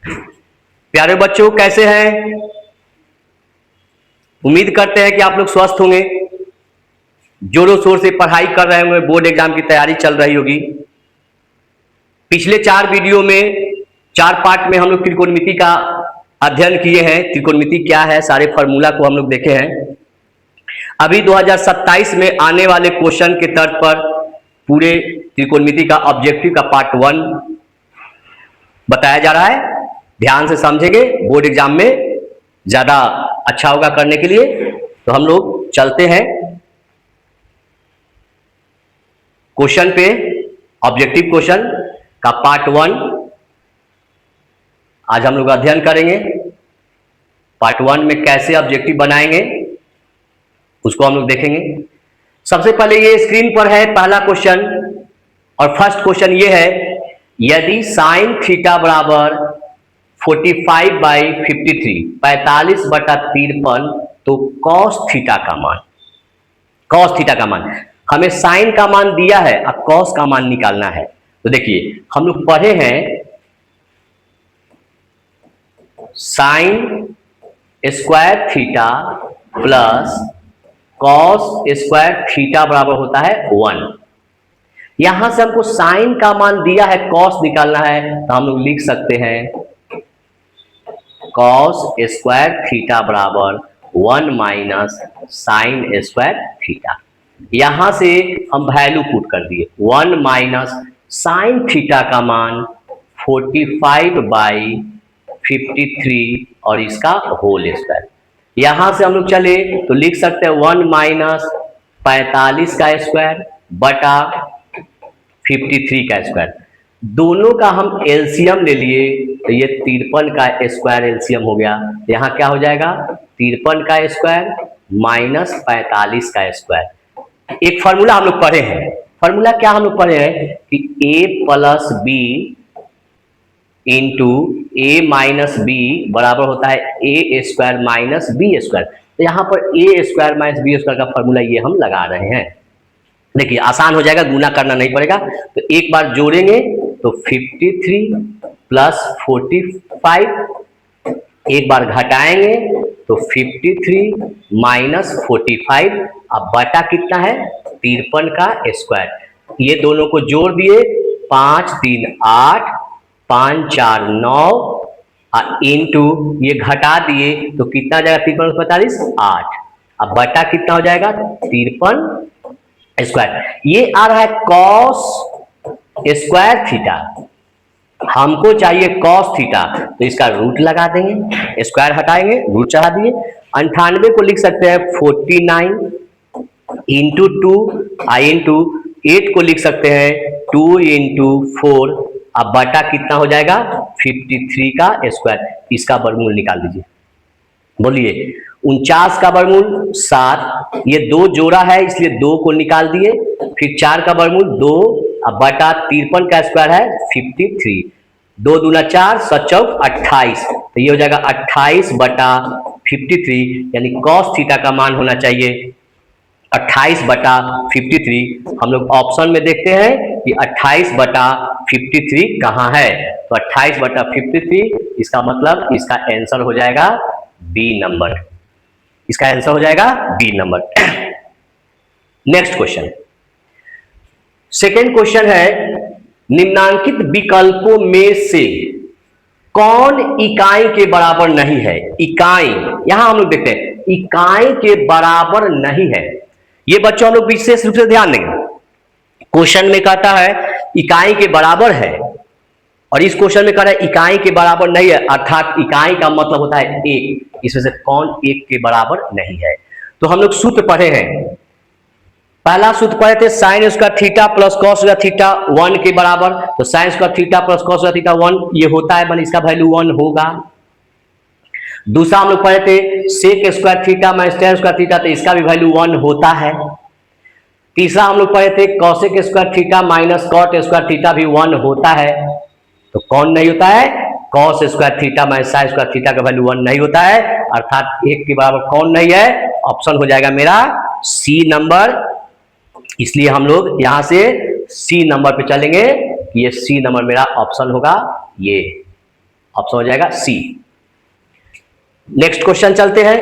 प्यारे बच्चों, कैसे हैं? उम्मीद करते हैं कि आप लोग स्वस्थ होंगे, जोरों शोर से पढ़ाई कर रहे होंगे, बोर्ड एग्जाम की तैयारी चल रही होगी। पिछले 4 वीडियो में 4 पार्ट में हम लोग त्रिकोणमिति का अध्ययन किए हैं। त्रिकोणमिति क्या है, सारे फॉर्मूला को हम लोग देखे हैं। अभी 2027 में आने वाले क्वेश्चन के तर्ज पर पूरे त्रिकोणमिति का ऑब्जेक्टिव का पार्ट 1 बताया जा रहा है। ध्यान से समझेंगे, बोर्ड एग्जाम में ज्यादा अच्छा होगा करने के लिए। तो हम लोग चलते हैं क्वेश्चन पे। ऑब्जेक्टिव क्वेश्चन का पार्ट 1 आज हम लोग अध्ययन करेंगे। पार्ट 1 में कैसे ऑब्जेक्टिव बनाएंगे उसको हम लोग देखेंगे। सबसे पहले ये स्क्रीन पर है पहला क्वेश्चन, और फर्स्ट क्वेश्चन ये है, यदि साइन थीटा बराबर 45/53 45/53 तो कॉस थीटा का मान हमें साइन का मान दिया है, अब कॉस का मान निकालना है। तो देखिए, हम लोग पढ़े हैं sine square theta plus cos square theta बराबर होता है 1। यहां से हमको साइन का मान दिया है, कॉस निकालना है, तो हम लोग लिख सकते हैं कॉस स्क्वायर थीटा बराबर 1 माइनस साइन स्क्वायर थीटा। यहां से हम वैल्यू पुट कर दिए, 1 माइनस साइन थीटा का मान 45/53 और इसका होल स्क्वायर। यहां से हम लोग चले तो लिख सकते हैं 1 माइनस 45 का स्क्वायर बटा 53 का स्क्वायर। दोनों का हम एलसीएम ले लिए तो ये 53 का स्क्वायर एलसीएम हो गया। यहाँ क्या हो जाएगा, 53 का स्क्वायर माइनस 45 का स्क्वायर। एक फॉर्मूला हम लोग पढ़े हैं, फॉर्मूला क्या हम लोग पढ़े हैं कि a plus B into A minus B बराबर होता है A square minus B square. तो यहाँ पर A square minus B square का फॉर्मूला ये हम लगा रहे हैं। देखिए आसान हो जाएगा, गुना करना नहीं पड़ेगा। तो एक बार जोड़ेंगे तो 53 प्लस 45, एक बार घटाएंगे तो 53 माइनस 45, अब बटा कितना है 53 का स्क्वायर। ये दोनों को जोड़ दिए, 5 3 8 5 4 9 इंटू ये घटा दिए तो कितना जाएगा 53 45 8, अब बटा कितना हो जाएगा 53 स्क्वायर। ये आ रहा है कॉस स्क्वायर थीटा, हमको चाहिए कॉस थीटा, तो इसका रूट लगा देंगे, स्क्वायर हटाएंगे रूट चढ़ा दिए। 98 को लिख सकते हैं 49 इंटू 2 इंटू 8 को लिख सकते हैं 2 इंटू 4, अब बटा कितना हो जाएगा 53 का स्क्वायर। इसका वर्गमूल निकाल दीजिए, बोलिए 49 का वर्गमूल 7, ये 2 जोड़ा है इसलिए 2 को निकाल दिए, फिर 4 का वर्गमूल 2, अब बटा 53 का स्क्वायर है 53, 2 दूना 4 7 चौक 28, तो ये हो जाएगा 28 बटा 53, यानी कॉस थीटा का मान होना चाहिए 28 बटा 53। हम लोग ऑप्शन में देखते हैं कि 28 बटा 53 कहाँ है, तो 28 बटा 53, इसका मतलब इसका आंसर हो जाएगा बी नंबर, इसका आंसर हो जाएगा B number. Next question, second question है, निम्नांकित विकल्पों में से कौन इकाई के बराबर नहीं है। इकाई, यहां हम लोग देखते हैं इकाई के बराबर नहीं है। ये बच्चों हम लोग विशेष रूप से ध्यान देंगे। क्वेश्चन में कहता है इकाई के बराबर है, और इस क्वेश्चन में कह रहा है इकाई के बराबर नहीं है, अर्थात इकाई का मतलब होता है 1। इसमें से कौन 1 के बराबर नहीं है। तो हम लोग सूत्र पढ़े हैं, पहला सूत्र पढ़े थे sign square theta plus cos square theta 1 के बराबर। तो sign square theta plus cos square theta 1 ये होता है, बन इसका वैल्यू 1 होगा। दूसरा हम लोग पढ़े थे sec square theta minus tan square theta, तो इसका भी वैल्यू 1 होता है। तीसरा हम लोग पढ़े थे cosec square theta minus cot square theta भी 1 होता है। तो कौन नहीं होता है, cos square theta minus sine square theta का वैल्यू 1 नहीं होता है, अर्थात 1 के बराबर कौन नहीं है, ऑप्शन हो जाएगा मेरा सी नंबर। इसलिए हम लोग यहां से सी नंबर पे चलेंगे कि ये सी नंबर मेरा ऑप्शन होगा, ये ऑप्शन हो जाएगा सी। नेक्स्ट क्वेश्चन चलते हैं।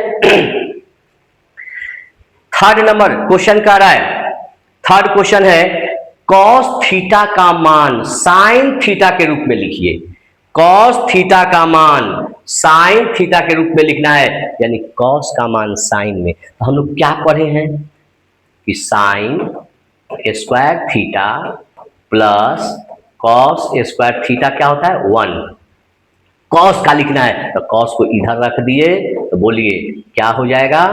थर्ड नंबर क्वेश्चन का रहा है, थर्ड क्वेश्चन है कॉस थीटा का मान साइन थीटा के रूप में लिखिए। कॉस थीटा का मान साइन थीटा के रूप में लिखना है, यानी कॉस का मान साइन में। तो हम लोग क्या पढ़े हैं कि sign square theta plus cos square theta क्या होता है 1। कॉस का लिखना है तो कॉस को इधर रख दिए, तो बोलिए क्या हो जाएगा,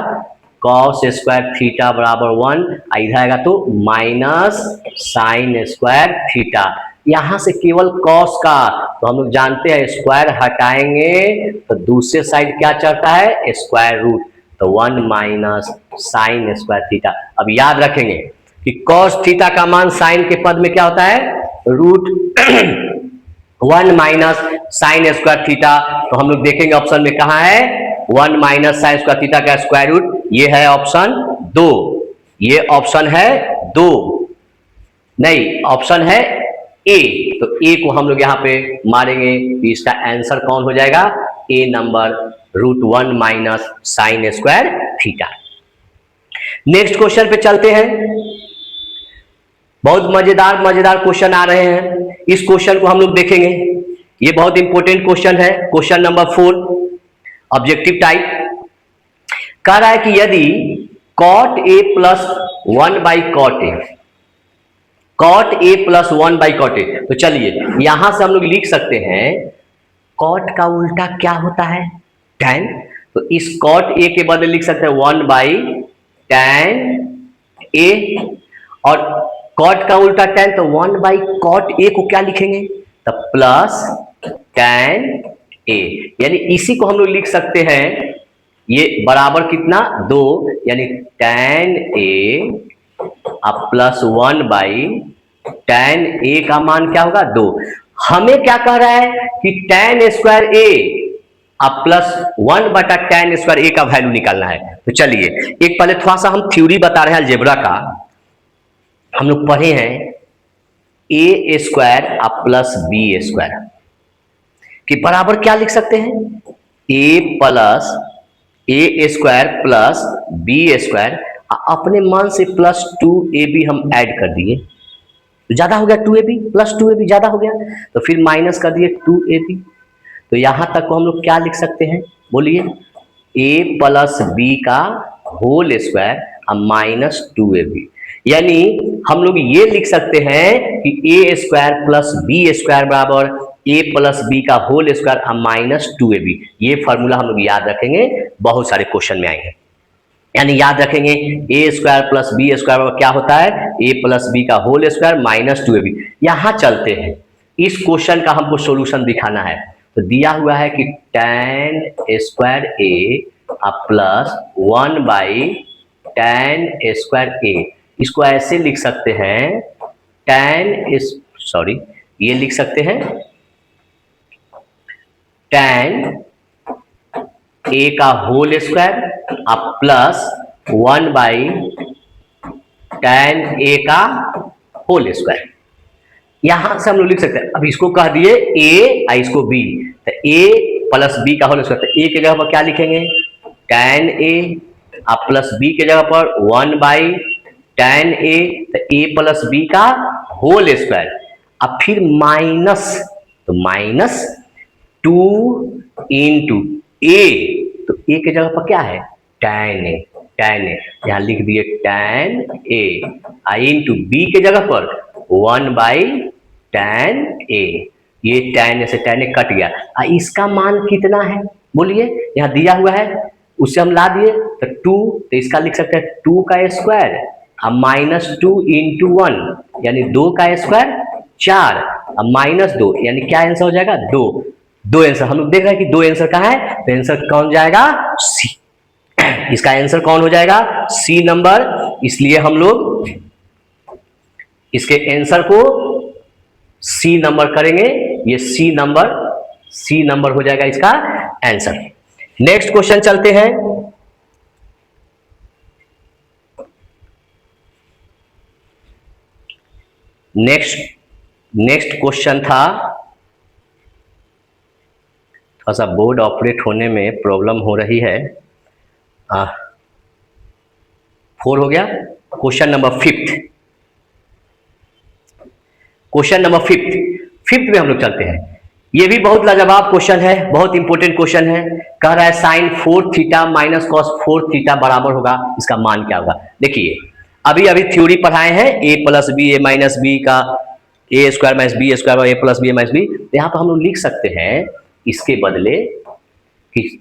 कॉस स्क्वायर थीटा बराबर 1, इधर आएगा तो माइनस साइन स्क्वायर थीटा। यहां से केवल कॉस का, तो हम लोग जानते हैं स्क्वायर हटाएंगे तो दूसरे साइड क्या चढ़ता है स्क्वायर रूट, तो 1 माइनस साइन स्क्वायर थीटा। अब याद रखेंगे कि कॉस थीटा का मान साइन के पद में क्या होता है root 1 minus sine square theta. तो हम लोग देखेंगे ऑप्शन में कहा है 1 माइनस साइन स्क्वायर थीटा का स्क्वायर रूट, ये है ऑप्शन 2, ये ऑप्शन है 2 नहीं, ऑप्शन है ए। तो ए को हम लोग यहां पे मारेंगे तो इसका आंसर कौन हो जाएगा, a number root 1 minus sine square theta. Next question पे चलते हैं। बहुत मजेदार मजेदार क्वेश्चन आ रहे हैं, इस क्वेश्चन को हम लोग देखेंगे। ये बहुत इंपॉर्टेंट क्वेश्चन है, क्वेश्चन नंबर 4 ऑब्जेक्टिव टाइप। कह रहा है कि यदि cot a plus 1 by cot A, cot a plus 1 by cot A, तो चलिए यहां से हम लोग लिख सकते हैं cot का उल्टा क्या होता है tan, तो इस cot a के बदले लिख सकते हैं 1 बाई tan a, और cot का उल्टा tan, तो 1 बाई cot a को क्या लिखेंगे तो प्लस tan a, यानी इसी को हम लोग लिख सकते हैं ये बराबर कितना 2, यानी tan a अब प्लस 1 बाई tan a का मान क्या होगा 2। हमें क्या कह रहा है कि tan स्क्वायर a अब प्लस 1 बटा tan स्क्वायर a का वैल्यू निकालना है। तो चलिए एक पहले थोड़ा सा हम थ्योरी बता रहे हैं अलजेब्रा का। हम लोग पढ़े हैं a स्क्वायर अब प्लस b स्क्वायर कि बराबर क्या लिख सकते हैं a plus A square plus B square, अपने मान से प्लस 2ab हम ऐड कर दिए तो ज्यादा हो गया 2ab, प्लस 2ab ज्यादा हो गया, तो फिर माइनस कर दिए 2ab। तो यहां तक को हम लोग क्या लिख सकते हैं बोलिए, a प्लस बी का होल स्क्वायर अब माइनस 2ab, यानी हम लोग ये लिख सकते हैं कि a square plus B square बराबर a प्लस बी का होल स्क्वायर अब माइनस 2ab। ये फॉर्मूला हम लोग याद रखेंगे, बहुत सारे क्वेश्चन में आएंगे। यानी याद रखेंगे a square plus B square क्या होता है a प्लस बी का होल स्क्वायर माइनस 2ab। यहां चलते हैं, इस क्वेश्चन का हमको सॉल्यूशन दिखाना है। तो दिया हुआ है कि tan स्क्वायर a अब plus 1 by tan square a, इसको ऐसे लिख सकते हैं ये लिख सकते हैं tan a का होल स्क्वायर अब प्लस 1 बाई tan a का होल स्क्वायर। यहां से हम लोग लिख सकते हैं, अब इसको कह दिए a इसको b, तो a प्लस b का होल स्क्वायर, तो a की जगह पर क्या लिखेंगे tan a अब प्लस b की जगह पर 1 बाई tan a, तो a प्लस b का होल स्क्वायर, अब फिर माइनस, तो माइनस 2 इंटू a, तो a की जगह पर क्या है tan a, यहां लिख दिए tan a इंटू b की जगह पर 1 बाई tan a, ये tan a से tan a कट गया। इसका मान कितना है बोलिए, यहां दिया हुआ है उससे हम ला दिए तो 2, तो इसका लिख सकते हैं 2 का स्क्वायर अब माइनस 2 इंटू 1, यानी 2 का स्क्वायर 4 अब माइनस 2, यानी क्या आंसर हो जाएगा 2। दो आंसर हम लोग देख रहे हैं कि 2 आंसर कहाँ है, तो आंसर कौन जाएगा सी, इसका आंसर कौन हो जाएगा सी नंबर। इसलिए हम लोग इसके आंसर को सी नंबर करेंगे, ये सी नंबर हो जाएगा इसका आंसर। नेक्स्ट क्वेश्चन चलते हैं। नेक्स्ट क्वेश्चन था थोड़ा सा बोर्ड ऑपरेट होने में प्रॉब्लम हो रही है। 4 हो गया। Question number 5th, question number 5th में हम लोग चलते हैं। ये भी बहुत लाजवाब क्वेश्चन है, बहुत इंपॉर्टेंट क्वेश्चन है। कह रहा है sine 4 theta minus cos 4 theta बराबर होगा, इसका मान क्या होगा। देखिए अभी अभी थ्योरी पढ़ाए हैं a plus B A minus B का A square minus B square A plus B A minus B. यहाँ पर हम लोग लिख सकते हैं इसके बदले कि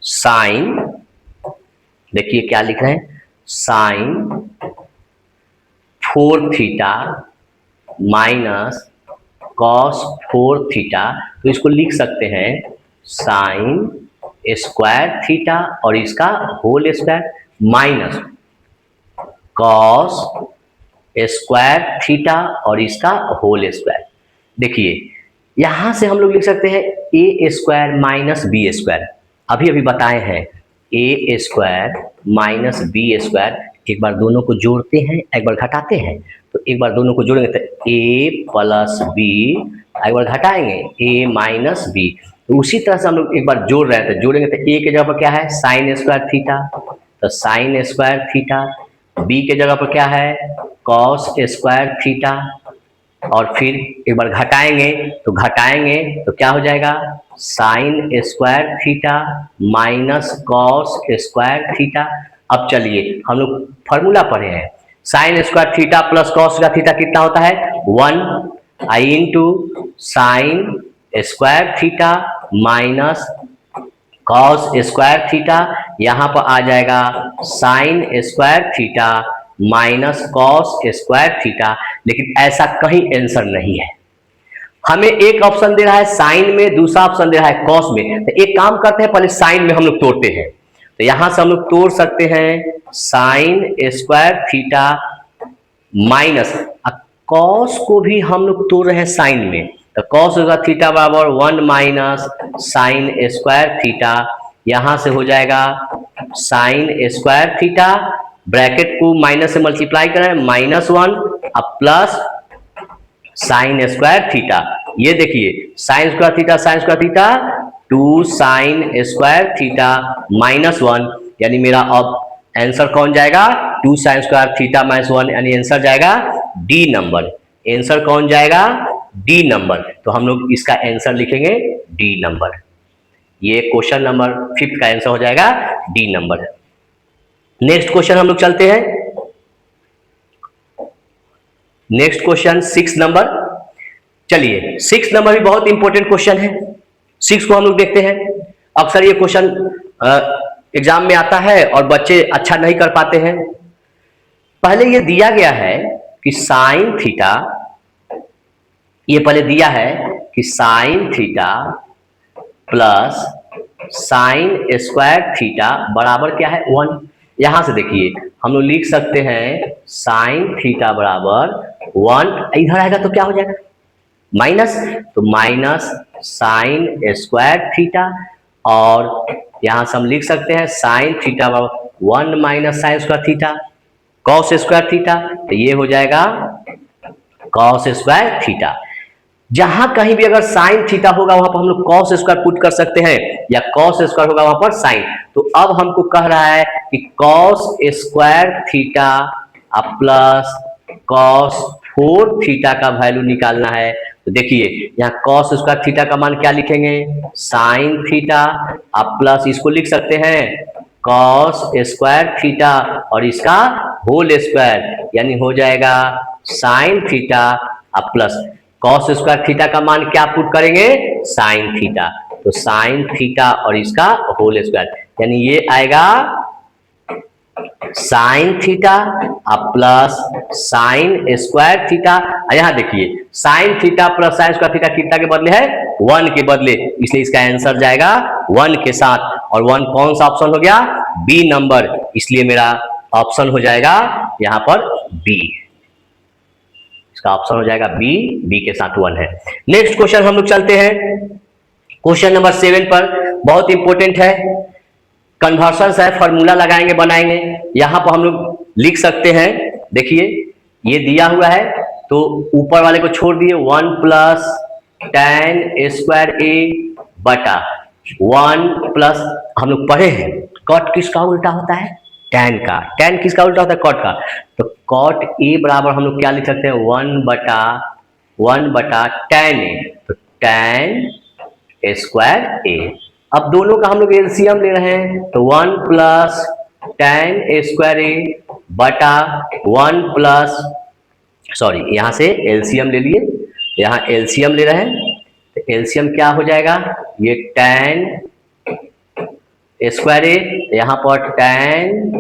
साइन, देखिए क्या लिख रहे हैं, sine 4 theta minus cos 4 theta, तो इसको लिख सकते हैं साइन स्क्वायर थीटा और इसका whole square minus cos square theta और इसका होल स्क्वायर। देखिए यहां से हम लोग लिख सकते हैं ए स्क्वायर माइनस बी स्क्वायर, अभी अभी बताए हैं ए स्क्वायर माइनस बी स्क्वायर। एक बार दोनों को जोड़ते हैं, एक बार घटाते हैं, तो एक बार दोनों को जोड़ेंगे तो ए प्लस बी, एक बार घटाएंगे ए माइनस बी। तो उसी तरह से हम लोग एक बार जोड़ रहे हैं, तो जोड़ेंगे तो ए के जगह पर क्या है साइन स्क्वायर थीटा, तो साइन स्क्वायर थीटा, बी के जगह पर क्या है कॉस स्क्वायर थीटा, और फिर एक बार घटाएंगे तो क्या हो जाएगा sine square theta minus cos square theta. अब चलिए हम लोग फॉर्मूला पढ़े हैं, sine square theta plus cos का थीटा कितना होता है 1 आई into sine square theta minus cos square theta. यहाँ पर आ जाएगा sine square theta minus cos square theta. लेकिन ऐसा कहीं आंसर नहीं है, हमें एक ऑप्शन दे रहा है साइन में, दूसरा ऑप्शन दे रहा है कॉस में। तो एक काम करते हैं पहले साइन में हम लोग तोड़ते हैं, तो यहां से हम लोग तोड़ सकते हैं sine square theta minus cos को भी हम लोग तोड़ रहे हैं साइन में, तो कॉस होगा थीटा बराबर 1 माइनस साइन स्क्वायर थीटा। यहां से हो जाएगा साइन स्क्वायर थीटा, ब्रैकेट को माइनस से मल्टीप्लाई करें -1 अब प्लस साइन स्क्वायर थीटा। ये देखिए sign square theta 2 sign square theta -1, यानी मेरा अब आंसर कौन जाएगा 2 साइन स्क्वायर थीटा -1, यानी आंसर जाएगा डी नंबर। आंसर कौन जाएगा डी नंबर, तो हम लोग इसका आंसर लिखेंगे डी नंबर। ये क्वेश्चन नंबर 5 का आंसर हो जाएगा डी नंबर। नेक्स्ट क्वेश्चन हम लोग चलते हैं, नेक्स्ट क्वेश्चन 6 नंबर। चलिए 6 नंबर भी बहुत इंपॉर्टेंट क्वेश्चन है, 6 को हम लोग देखते हैं। अक्सर ये क्वेश्चन एग्जाम में आता है और बच्चे अच्छा नहीं कर पाते हैं। पहले ये दिया गया है कि साइन थीटा, ये पहले दिया है कि sine theta plus sine square theta बराबर क्या है 1। यहां से देखिए हम लोग लिख सकते हैं साइन थीटा बराबर 1, इधर आएगा तो क्या हो जाएगा माइनस, तो माइनस साइन स्क्वायर थीटा, और यहां से हम लिख सकते हैं साइन थीटा बराबर 1 minus sine square theta cos square theta, तो ये हो जाएगा कॉस स्क्वायर थीटा। जहां कहीं भी अगर साइन थीटा होगा वहां पर हम लोग कॉस स्क्वायर पुट कर सकते हैं, या कॉस स्क्वायर होगा वहां पर साइन। तो अब हमको कह रहा है कि cos square theta plus cos 4 theta का वैल्यू निकालना है। तो देखिए यहाँ कॉस स्क्वायर थीटा का मान क्या लिखेंगे साइन थीटा, आप प्लस इसको लिख सकते हैं कॉस स्क्वायर थीटा और इसका होल स्क्वायर, यानी हो जाएगा sine theta plus cos square theta का मान क्या पुट करेंगे साइन थीटा, तो साइन थीटा और इसका होल स्क्वायर, यानी ये आएगा sine theta plus sine square theta. यहां देखिए sine theta plus sine square theta कितना के बदले है 1 के बदले, इसलिए इसका आंसर जाएगा 1 के साथ, और 1 कौन सा ऑप्शन हो गया बी नंबर, इसलिए मेरा ऑप्शन हो जाएगा यहां पर बी, इसका ऑप्शन हो जाएगा बी, बी के साथ 1 है। नेक्स्ट क्वेश्चन हम लोग चलते हैं क्वेश्चन नंबर 7 पर, बहुत इंपॉर्टेंट है, कन्वर्शन है, फॉर्मूला लगाएंगे बनाएंगे। यहां पर हम लोग लिख सकते हैं, देखिए ये दिया हुआ है तो ऊपर वाले को छोड़ दिए 1 प्लस tan स्क्वायर ए बटा 1 प्लस, हम लोग पढ़े हैं कॉट किसका उल्टा होता है, टैन का। टैन किसका उल्टा होता है, कॉट का। तो कॉट ए बराबर हम लोग क्या लिख सकते हैं, 1 बटा टैन ए, तो टैन स्क्वायर ए। अब दोनों का हम लोग एलसीएम ले रहे हैं, तो 1 प्लस टैन स्क्वायर ए बटा 1 प्लस, सॉरी यहाँ से एलसीएम ले लिए, यहाँ एलसीएम ले रहे हैं, तो एलसीएम क्या हो जाएगा, ये टैन स्क्वायर ए, यहाँ पर टैन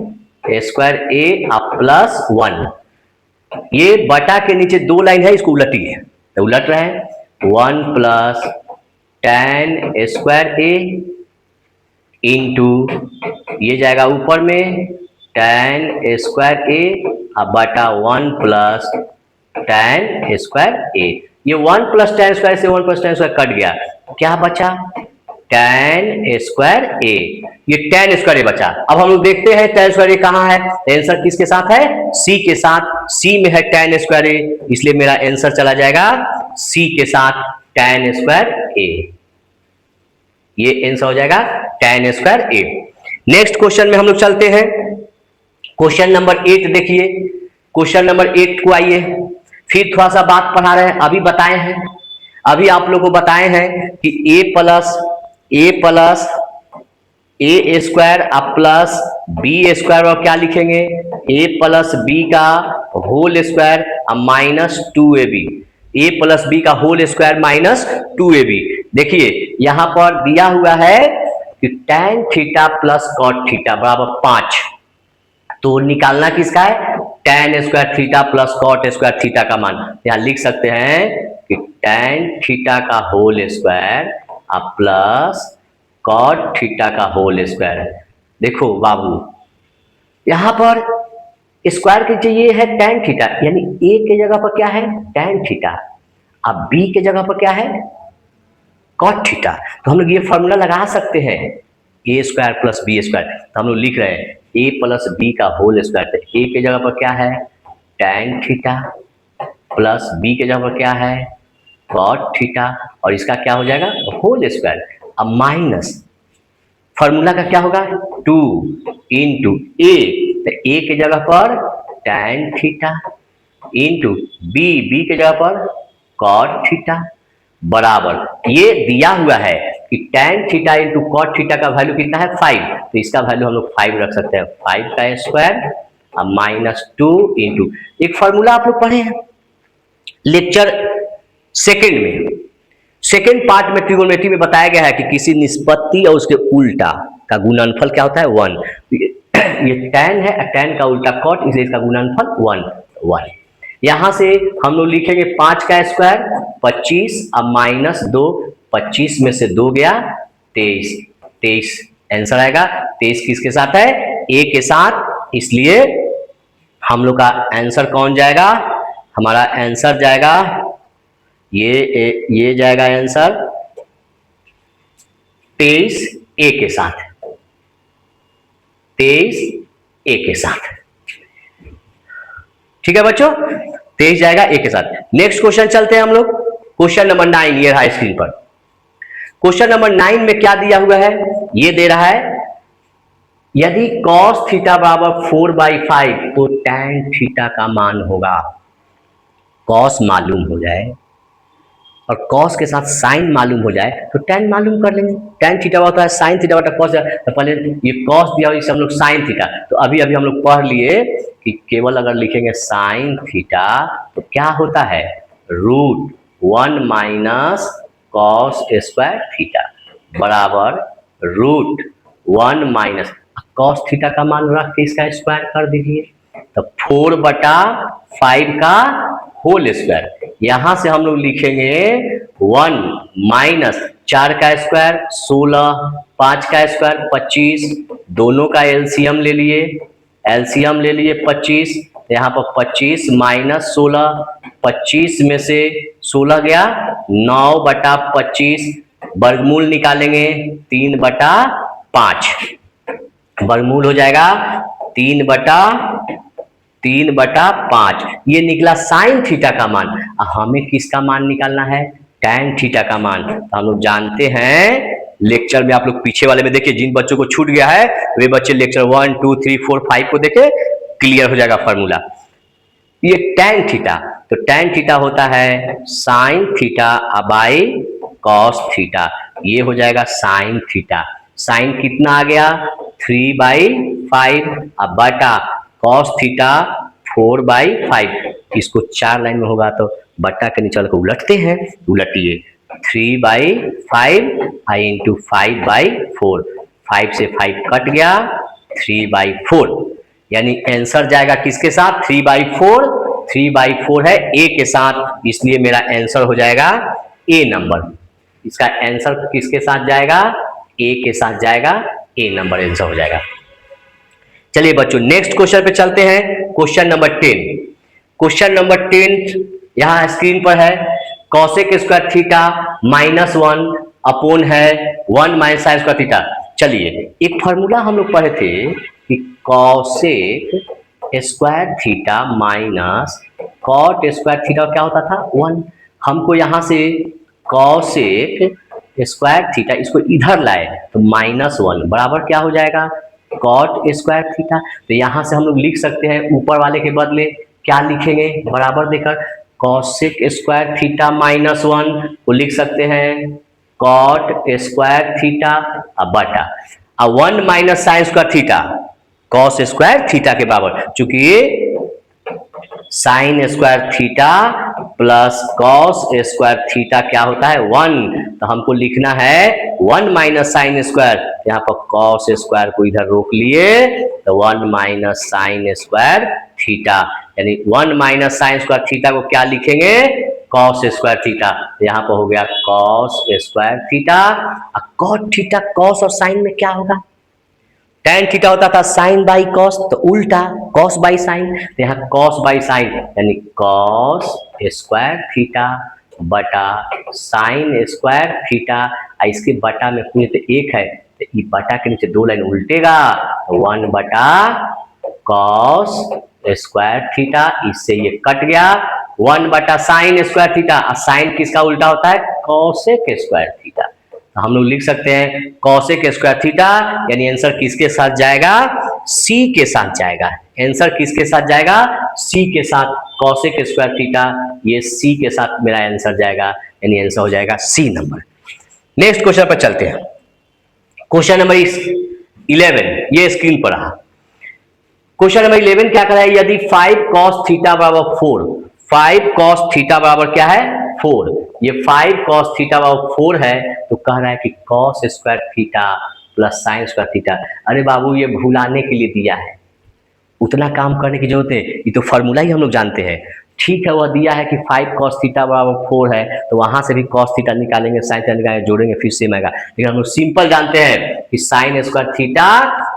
स्क्वायर ए प्लस 1, ये बटा के नीचे दो लाइन है, इसको उलटिए, तो उलट रहे हैं, 1 plus tan square A into ये जाएगा ऊपर में टैन स्क्वायर ए बटा 1 प्लस टैन स्क्वायर ए। ये 1 प्लस टैन स्क्वायर से 1 प्लस टैन स्क्वायर कट गया, क्या बचा, टैन स्क्वायर ए, ये टैन स्क्वायर ए बचा। अब हम लोग देखते हैं टैन स्क्वायर ए कहाँ है, आंसर किसके साथ है, सी के साथ, सी में है टैन स्क्वायर ए, इसलिए मेरा आंसर चला जाएगा सी के साथ टैन स्क्वायर ए, ये आंसर हो जाएगा टैन स्क्वायर ए। नेक्स्ट क्वेश्चन में हम लोग चलते हैं, क्वेश्चन नंबर 8 देखिए, क्वेश्चन नंबर 8 को आइए, फिर थोड़ा सा बात पढ़ा रहे हैं, अभी बताए हैं, अभी आप लोगों को बताए हैं कि A plus A square plus B square, और क्या लिखेंगे, ए प्लस बी का whole square minus 2ab, A plus B का होल स्क्वायर माइनस 2ab। देखिए यहां पर दिया हुआ है कि tan theta plus cot theta बराबर 5, तो निकालना किसका है, tan square theta plus cot square theta का मान। यहां लिख सकते हैं कि tan थीटा का whole square plus cot theta का होल स्क्वायर। देखो बाबू, यहां पर स्क्वायर के चाहिए है tan थीटा, यानी a के जगह पर क्या है tan थीटा, अब b के जगह पर क्या है कॉट थीटा, तो हम लोग ये फॉर्मूला लगा सकते हैं ए स्क्वायर प्लस बी स्क्वायर, तो हम लोग लिख रहे हैं ए प्लस बी का होल स्क्वायर, तो ए के जगह पर क्या है tan थीटा प्लस बी के जगह पर क्या है कॉट थीटा, और इसका क्या हो जाएगा होल स्क्वायर, अब माइनस फॉर्मूला का क्या होगा 2 इंटू ए, तो ए के जगह पर tan थीटा इंटू बी के जगह पर कॉट थीटा बराबर, ये दिया हुआ है कि tan theta into cot theta का वैल्यू कितना है 5, तो इसका वैल्यू हम लोग 5 रख सकते हैं, 5 का स्क्वायर माइनस 2 इंटू, एक फॉर्मूला आप लोग पढ़े हैं लेक्चर सेकंड में, सेकंड पार्ट में ट्रिगोनोमेट्री में बताया गया है कि किसी निष्पत्ति और उसके उल्टा का गुणनफल क्या होता है 1, ये tan है, tan का उल्टा कॉट, इसलिए इसका गुणनफल 1। यहां से हम लोग लिखेंगे 5 का स्क्वायर 25 माइनस 2, 25 में से 2 गया 23 आंसर आएगा। 23 किसके साथ है, ए के साथ, इसलिए हम लोग का आंसर कौन जाएगा, हमारा आंसर जाएगा ये जाएगा आंसर 23 ए के साथ, 23 ए के साथ, ठीक है बच्चों, 23 जाएगा ए के साथ। नेक्स्ट क्वेश्चन चलते हैं हम लोग, क्वेश्चन नंबर 9, ये रहा स्क्रीन पर। क्वेश्चन नंबर 9 में क्या दिया हुआ है, ये दे रहा है यदि cos थीटा बराबर 4/5 तो tan थीटा का मान होगा, cos मालूम हो जाए और cos के साथ sin मालूम हो जाए तो tan मालूम कर लेंगे, tan थीटा होता है sin थीटा बटा cos, तो पहले ये cos दिया और इसे हम लोग sin थीटा, तो अभी हम लोग पढ़ लिए कि केवल अगर लिखेंगे sin थीटा तो क्या होता है √1 माइनस cos स्क्वायर थीटा बराबर √1 माइनस cos थीटा का मान रख के इसका स्क्वायर कर दीजिए, तो 4/5 का होल स्क्वायर, यहां से हम लोग लिखेंगे 1 माइनस 4 का स्क्वायर 16, 5 का स्क्वायर 25, दोनों का एलसीएम ले लिए 25, यहाँ पर 25 माइनस 16, 25 में से 16 गया 9/25, वर्गमूल निकालेंगे 3/5, वर्गमूल हो जाएगा 3/5, ये निकला साइन थीटा का मान। हमें किसका मान निकालना है, tan थीटा का मान, तो हम लोग जानते हैं लेक्चर में आप लोग पीछे वाले में देखिए, जिन बच्चों को छूट गया है वे बच्चे लेक्चर 1 2 3 4 5 को देखे, क्लियर हो जाएगा फॉर्मूला। ये tan थीटा, तो tan थीटा होता है sine theta by cos theta, ये हो जाएगा साइन थीटा। साइन कितना आ गया 3/5, अब बटा कॉस थीटा 4/5। इसको 4 लाइन में होगा तो बट्टा के नीचे को उलटते हैं, उलटिए 3/5 आई इंटू 5/4, 5 से 5 कट गया 3/4, यानी आंसर जाएगा किसके साथ 3/4, 3/4 है ए के साथ, इसलिए मेरा आंसर हो जाएगा ए नंबर। इसका आंसर किसके साथ जाएगा, ए के साथ जाएगा, ए नंबर आंसर हो जाएगा। चलिए बच्चों नेक्स्ट क्वेश्चन पे चलते हैं, क्वेश्चन नंबर 10। क्वेश्चन नंबर 10 यहां स्क्रीन पर है, कॉसेक स्क्वायर थीटा -1 अपॉन है 1 माइनस साइन स्क्वायर थीटा। चलिए एक फॉर्मूला हम लोग पढ़े थे कि cosec square theta minus cot square theta क्या होता था 1। हमको यहां से कॉसेक स्क्वायर थीटा इसको इधर लाए तो -1 बराबर क्या हो जाएगा कॉट स्क्वायर थीटा। तो यहां से हम लोग लिख सकते हैं ऊपर वाले के बदले क्या लिखेंगे, बराबर देकर कॉसेक स्क्वायर थीटा -1 को लिख सकते हैं कॉट स्क्वायर थीटा बटा 1 minus sine square theta cos square theta के बराबर, चूंकि ये sign square theta plus cos square theta क्या होता है 1, तो हमको लिखना है 1 माइनस साइन स्क्वायर, यहाँ पर कॉस स्क्वायर को इधर रोक लिए तो 1 माइनस साइन स्क्वायर थीटा, यानी 1 माइनस साइन स्क्वायर थीटा को क्या लिखेंगे कॉस स्क्वायर थीटा, यहाँ पर हो गया cos square theta. Cot theta cos और साइन में क्या होगा, tan थीटा होता था साइन बाई कॉस, तो उल्टा कॉस बाई साइन, तो यहाँ कॉस बाई साइन यानी कॉस स्क्वायर थीटा बटा साइन स्क्वायर थीटा। इसके बटा में पूरे तो एक है तो ये बटा के नीचे 2 लाइन उल्टेगा, 1 बटा कॉस स्क्वायर थीटा, इससे ये कट गया 1 बटा साइन स्क्वायर थीटा। साइन किसका उल्टा होता है कॉसेक स्क्वायर थीटा, तो हम लोग लिख सकते हैं कॉसेक स्क्वायर थीटा, यानी आंसर किसके साथ जाएगा सी के साथ जाएगा। आंसर किसके साथ जाएगा सी के साथ, कॉसेक स्क्वायर थीटा ये सी के साथ मेरा आंसर जाएगा, यानी आंसर हो जाएगा सी नंबर। नेक्स्ट क्वेश्चन पर चलते हैं, क्वेश्चन नंबर 11 ये स्क्रीन पर रहा। क्वेश्चन नंबर 11 क्या कर रहा है, यदि 5 cos थीटा बराबर 4, 5 cos थीटा बराबर क्या है 4, ये 5 cos थीटा बराबर 4 है, तो कह रहा है कि cos square theta plus sine square theta. अरे बाबू ये भुलाने के लिए दिया है, उतना काम करने की जरूरत है, ये तो फॉर्मूला ही हम लोग जानते हैं। ठीक है वह दिया है कि 5 cos थीटा बराबर 4 है, तो वहां से भी cos थीटा निकालेंगे साइन थीटा निकालेंगे जोड़ेंगे फिर सेम आएगा, लेकिन हम लोग सिंपल जानते हैं कि sign square theta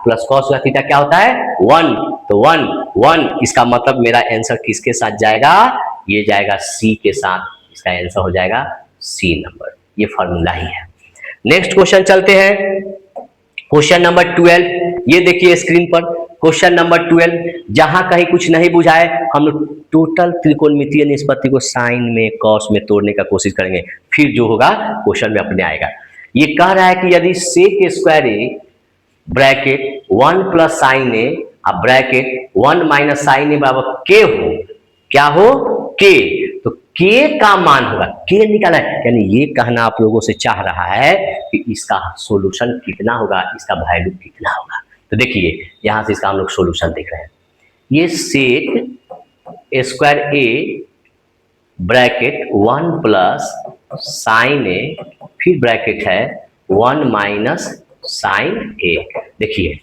plus cos square theta क्या होता है 1, तो 1 1, इसका मतलब मेरा आंसर किसके साथ जाएगा, ये जाएगा सी के साथ, इसका आंसर हो जाएगा सी नंबर, ये फॉर्मूला ही है। नेक्स्ट क्वेश्चन चलते हैं, क्वेश्चन नंबर 12 ये देखिए स्क्रीन पर, क्वेश्चन नंबर 12 जहां कहीं कुछ नहीं बुझाए हम लोग टोटल त्रिकोणमितीय निष्पत्ति को साइन में कॉस में तोड़ने का कोशिश करेंगे, फिर जो होगा क्वेश्चन में अपने आएगा। ये कह रहा है कि यदि सेक square A bracket 1 plus sign A bracket 1 minus sign ए बराबर के हो, क्या हो के, तो के का मान होगा, के निकाला है, यानी ये कहना आप लोगों से चाह रहा है कि इसका सॉल्यूशन कितना होगा, इसका वैल्यू कितना होगा। तो देखिए यहां से इसका हम लोग सॉल्यूशन देख रहे हैं, ये सेक square A bracket 1 plus sign ए फिर ब्रैकेट है 1 माइनस साइन ए। देखिए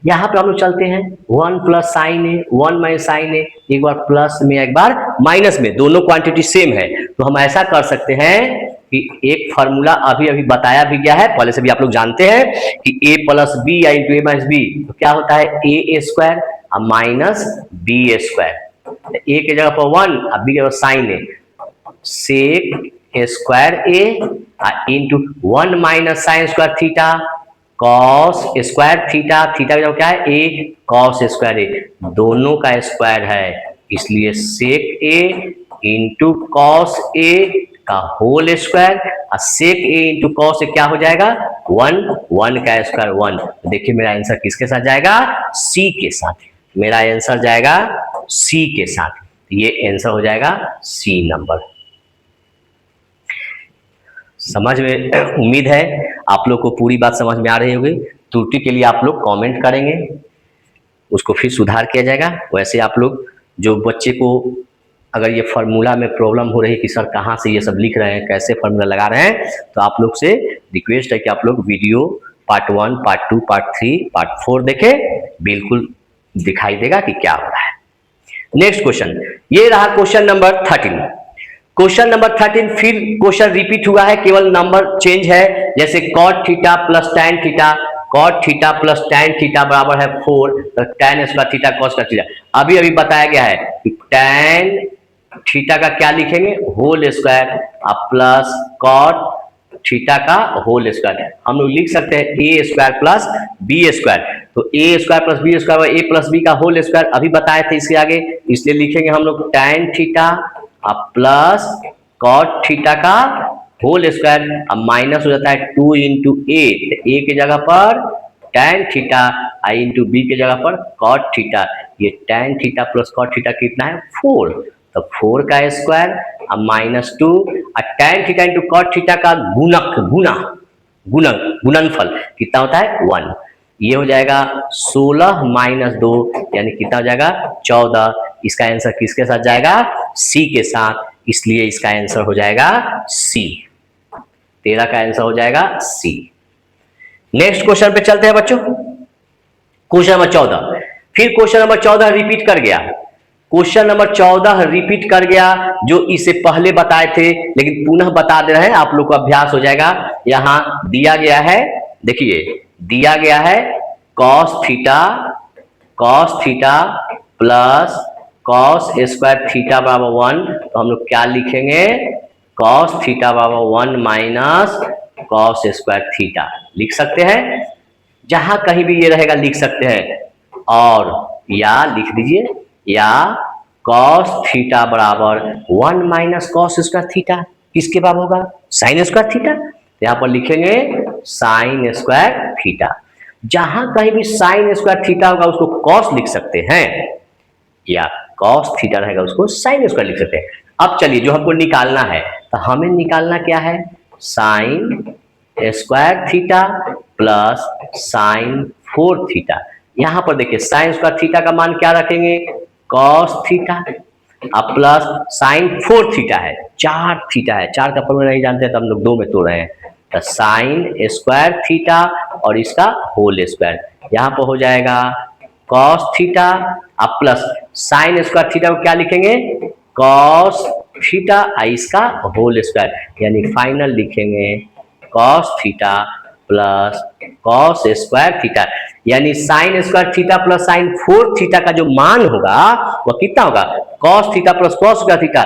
यहाँ पर हम लोग चलते हैं 1 प्लस साइन ए 1 माइनस साइन ए, एक बार प्लस में एक बार माइनस में, दोनों क्वांटिटी सेम है, तो हम ऐसा कर सकते हैं कि एक फार्मूला अभी अभी बताया भी गया है, पहले से भी आप लोग जानते हैं कि a प्लस बी या इंटू ए माइनस बी, तो क्या होता है A square minus B square, A की जगह पर 1 और बी की जगह sine A, sec square A into 1 minus sine square theta cos square theta, theta का क्या है ए, कॉस स्क्वायर ए, दोनों का स्क्वायर है, इसलिए सेक ए इंटू कॉस ए का होल स्क्वायर, और सेक ए इंटू कॉस ए क्या हो जाएगा 1, 1 का स्क्वायर 1। देखिए मेरा आंसर किसके साथ जाएगा? सी के साथ। मेरा आंसर जाएगा सी के साथ। ये आंसर हो जाएगा सी नंबर। समझ में उम्मीद है आप लोग को पूरी बात समझ में आ रही होगी। त्रुटि के लिए आप लोग कमेंट करेंगे, उसको फिर सुधार किया जाएगा। वैसे आप लोग जो बच्चे को अगर ये फार्मूला में प्रॉब्लम हो रही है कि सर कहाँ से ये सब लिख रहे हैं, कैसे फार्मूला लगा रहे हैं, तो आप लोग से रिक्वेस्ट है कि आप लोग video part 1, part 2, part 3, part 4 देखें, बिल्कुल दिखाई देगा कि क्या हो रहा है। नेक्स्ट क्वेश्चन, ये रहा क्वेश्चन नंबर 13। क्वेश्चन नंबर 13 फिर क्वेश्चन रिपीट हुआ है, केवल नंबर चेंज है। जैसे cot theta plus tan theta, cot theta plus tan theta बराबर है 4, तो टैन स्क्वायर थीटा कॉस का थीटा। अभी बताया गया है कि टैन थीटा का क्या लिखेंगे? होल स्क्वायर, अब प्लस कॉट थीटा का होल स्क्वायर। हम लोग लिख सकते हैं ए स्क्वायर प्लस बी स्क्वायर। तो ए square plus B square, A plus B का होल स्क्वायर अभी बताए थे इसके आगे, इसलिए लिखेंगे हम लोग टैन थीटा अब प्लस कॉट थीटा का होल स्क्वायर। अब माइनस हो जाता है 2 इंटू ए, ए की जगह पर टैन थीटा, आई इंटू बी की जगह पर कॉट थीटा। ये tan theta plus cot theta कितना है? 4, तो 4 का स्क्वायर अब माइनस 2, और tan theta into cot theta का गुणनफल कितना होता है? 1। ये हो जाएगा 16 माइनस 2, यानी कितना हो जाएगा? 14। इसका आंसर किसके साथ जाएगा? सी के साथ, इसलिए इसका आंसर हो जाएगा सी। 13 का आंसर हो जाएगा सी। नेक्स्ट क्वेश्चन पे चलते हैं बच्चों, क्वेश्चन नंबर 14। फिर क्वेश्चन नंबर 14 रिपीट कर गया। क्वेश्चन नंबर 14 रिपीट कर गया, जो इसे पहले बताए थे, लेकिन पुनः बता दे रहे हैं, आप लोग को अभ्यास हो जाएगा। यहां दिया गया है, देखिए दिया गया है cos theta plus cos square theta बराबर 1, तो हम लोग क्या लिखेंगे? कॉस थीटा बराबर 1 माइनस कॉस स्क्वायर थीटा लिख सकते हैं। जहां कहीं भी ये रहेगा लिख सकते हैं, और या लिख दीजिए, या कॉस थीटा बराबर 1 माइनस कॉस स्क्वायर थीटा किसके बराबर होगा? Sign square theta. तो यहां पर लिखेंगे साइन स्क्वायर थीटा। जहां कहीं भी साइन स्क्वायर थीटा होगा उसको कॉस लिख सकते हैं, या कॉस थीटा रहेगा उसको साइन स्क्वायर लिख सकते हैं। अब चलिए जो हमको निकालना है, तो हमें निकालना क्या है? Sign square theta plus sine 4 theta. यहां पर देखिए साइन स्क्वायर थीटा का मान क्या रखेंगे? कॉस थीटा, अब प्लस साइन 4 थीटा है, 4 थीटा है, 4 का फॉर्मूला नहीं जानते तो हम लोग 2 में तोड़ रहे हैं, तो साइन स्क्वायर थीटा और इसका होल स्क्वायर। यहां पर हो जाएगा कॉस थीटा अब प्लस साइन स्क्वायर थीटा को क्या लिखेंगे? कॉस थीटा इसका होल स्क्वायर, यानी फाइनल लिखेंगे cos theta plus cos square theta, यानी sine square theta plus sine 4 theta का जो मान होगा वह कितना होगा? Cos theta plus cos square theta.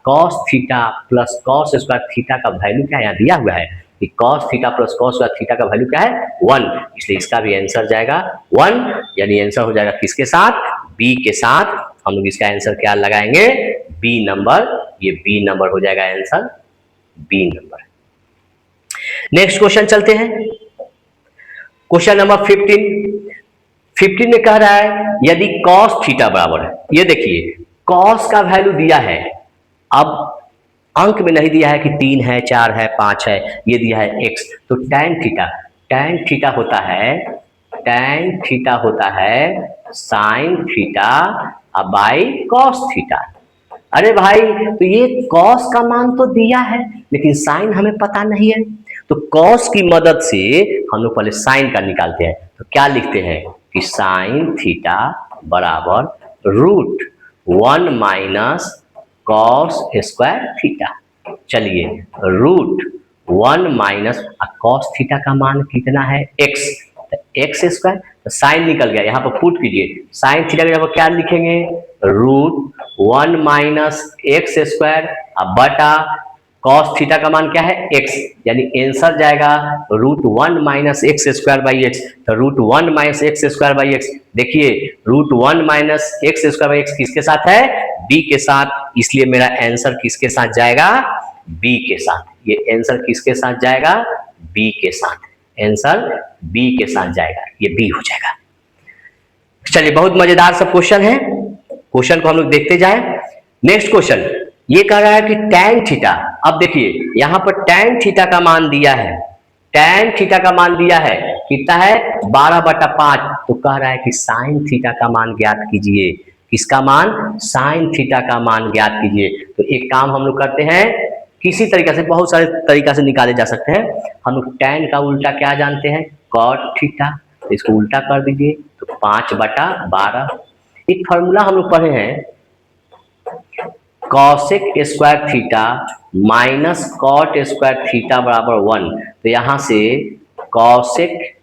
Cos theta plus cos square theta का वैल्यू क्या यहाँ दिया हुआ है कि cos theta plus cos square theta का वैल्यू क्या है? 1, इसलिए इसका भी आंसर जाएगा 1, यानी आंसर हो जाएगा किसके साथ? बी के साथ। हम लोग इसका आंसर क्या लगाएंगे? B number. ये बी नंबर हो जाएगा answer, B number. Next question चलते हैं, क्वेश्चन नंबर 15 में कह रहा है यदि कॉस थीटा बराबर है, ये देखिए कॉस का वैल्यू दिया है, अब अंक में नहीं दिया है कि 3 है, 4 है, 5 है, ये दिया है x, तो टैन थीटा होता है sine theta by cos theta. अरे भाई तो ये कॉस का मान तो दिया है लेकिन साइन हमें पता नहीं है, तो कॉस की मदद से हम लोग पहले साइन का निकालते हैं। तो क्या लिखते हैं कि साइन थीटा बराबर root 1 minus cos square theta. चलिए रूट 1 माइनस कॉस थीटा का मान कितना है? x, तो एक्स स्क्वायर, तो साइन निकल गया, यहाँ पर पुट कीजिए साइन थीटा की जगह क्या लिखेंगे? रूट 1 माइनस एक्स स्क्वायर अब बटा कॉस थीटा का मान क्या है? x, यानी आंसर जाएगा root 1 minus x square by x. तो root 1 minus x square by x, देखिए root 1 minus x square by x किसके साथ है? b के साथ, इसलिए मेरा आंसर किसके साथ जाएगा? b के साथ। ये आंसर किसके साथ जाएगा? b के साथ। आंसर बी के साथ जाएगा, ये बी हो जाएगा। चलिए, बहुत मजेदार सब क्वेश्चन है, क्वेश्चन को हम लोग देखते जाए। नेक्स्ट क्वेश्चन ये कह रहा है कि tan थीटा, अब देखिए यहाँ पर tan थीटा का मान दिया है, tan थीटा का मान दिया है कितना है 12/5, तो कह रहा है कि sin थीटा का मान ज्ञात कीजिए। किसका मान? sin थीटा का मान ज्ञात कीजिए। तो एक काम हम लोग करते हैं, किसी तरीके से, बहुत सारे तरीका से निकाले जा सकते हैं। हम लोग tan का उल्टा क्या जानते हैं? cot थीटा, तो इसको उल्टा कर दीजिए तो 5/12। एक फॉर्मूला हम लोग पढ़े हैं, cosec square theta minus cot square theta बराबर 1। तो यहां से कॉसेक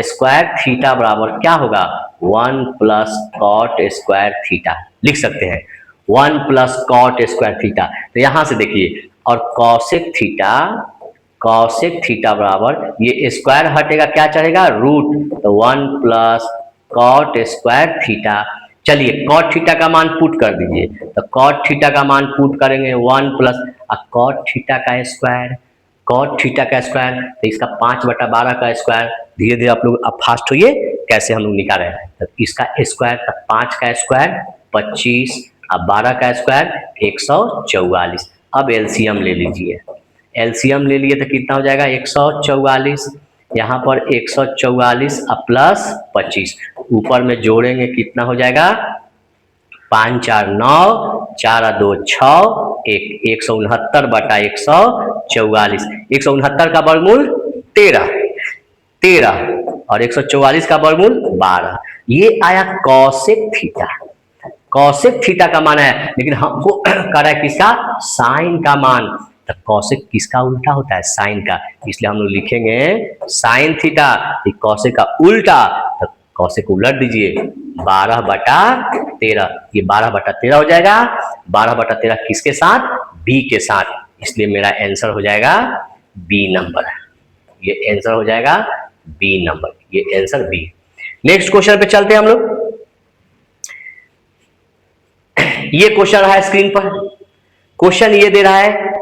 स्क्वायर थीटा बराबर क्या होगा? 1 प्लस कॉट स्क्वायर थीटा लिख सकते हैं, 1 प्लस कॉट स्क्वायर थीटा। तो यहां से देखिए, और कॉसेक थीटा बराबर, ये स्क्वायर हटेगा क्या चढ़ेगा? रूट, तो 1 प्लस कॉट स्क्वायर थीटा। चलिए, कॉट थीटा का मान पुट कर दीजिए, तो कॉट थीटा का मान पुट करेंगे 1 प्लस कॉट थीटा का स्क्वायर, तो इसका 5/12 का स्क्वायर। धीरे धीरे आप लोग अब फास्ट होइए, कैसे हम लोग निकाल रहे हैं। तो इसका स्क्वायर, तो 5 का स्क्वायर 25, अब 12 का स्क्वायर 144। अब एलसीएम ले लीजिए, एलसीएम ले लिए तो कितना हो जाएगा? 144। यहाँ पर 144 प्लस 25, ऊपर में जोड़ेंगे कितना हो जाएगा? 5 4 9, 4 2 6, 169/144। 169 का वर्गमूल 13 और 144 का वर्गमूल 12। ये आया कॉसेक थीटा। कॉसेक थीटा का मान है, लेकिन हमको कह रहा है किसका? साइन का मान। तो कॉसेक किसका उल्टा होता है? साइन का, इसलिए हम लोग लिखेंगे साइन थीटा, कॉसेक का उल्टा। तो कॉसेक उलट दीजिए, 12/13, ये 12/13 हो जाएगा। 12/13 किसके साथ? बी के साथ, इसलिए मेरा आंसर हो जाएगा बी नंबर, ये आंसर हो जाएगा बी नंबर, ये आंसर बी। नेक्स्ट क्वेश्चन पे चलते हैं हम लोग। ये क्वेश्चन रहा है स्क्रीन पर। क्वेश्चन ये दे रहा है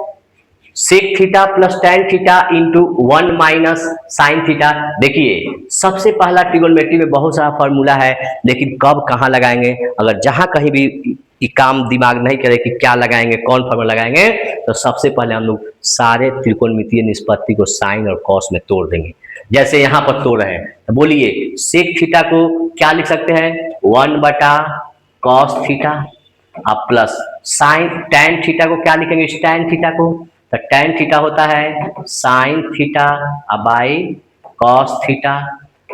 sec theta plus tan theta into 1 minus sine theta. देखिए, सबसे पहला ट्रिगोनोमेट्री में बहुत सारा फॉर्मूला है, लेकिन कब कहाँ लगाएंगे, अगर जहां कहीं भी काम दिमाग नहीं करे कि क्या लगाएंगे, कौन फॉर्मूला लगाएंगे, तो सबसे पहले हम लोग सारे त्रिकोणमितीय निष्पत्ति को साइन और कॉस में तोड़ देंगे। जैसे यहाँ पर तोड़ रहे हैं, तो बोलिए सेक थीटा को क्या लिख सकते हैं? 1/cos थीटा, अब प्लस साइन tan थीटा को क्या लिखेंगे? tan थीटा को, तो tan थीटा होता है sine theta by cos theta.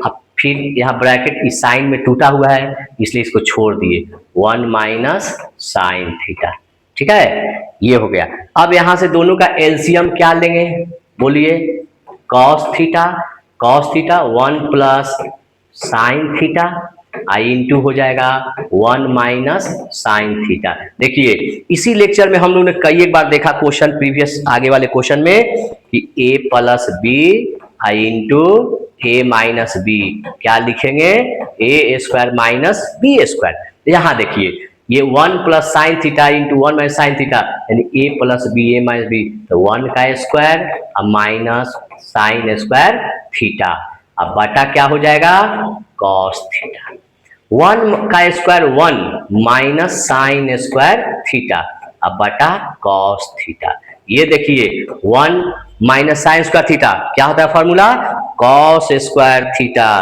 अब फिर यहाँ ब्रैकेट इस साइन में टूटा हुआ है, इसलिए इसको छोड़ दिए, 1 माइनस साइन थीटा। ठीक है, ये हो गया। अब यहाँ से दोनों का एलसीएम क्या लेंगे? बोलिए, cos theta 1 plus sine theta आई इंटू हो जाएगा 1 माइनस साइन थीटा। देखिए, इसी लेक्चर में हम लोग ने कई एक बार देखा क्वेश्चन, प्रीवियस आगे वाले क्वेश्चन में, कि a प्लस बी आई इंटू ए माइनस बी, क्या लिखेंगे? A square minus B square. यहाँ देखिए, ये 1 plus sine theta into 1 minus sine theta, यानी a plus B A minus B, तो 1 का स्क्वायर अब माइनस साइन स्क्वायर थीटा, अब बटा क्या हो जाएगा? Cos theta. 1 का square 1 minus sine square theta, अब बटा कॉस थीटा। ये देखिए 1 माइनस साइन स्क्वायर थीटा क्या होता है formula? Cos square theta.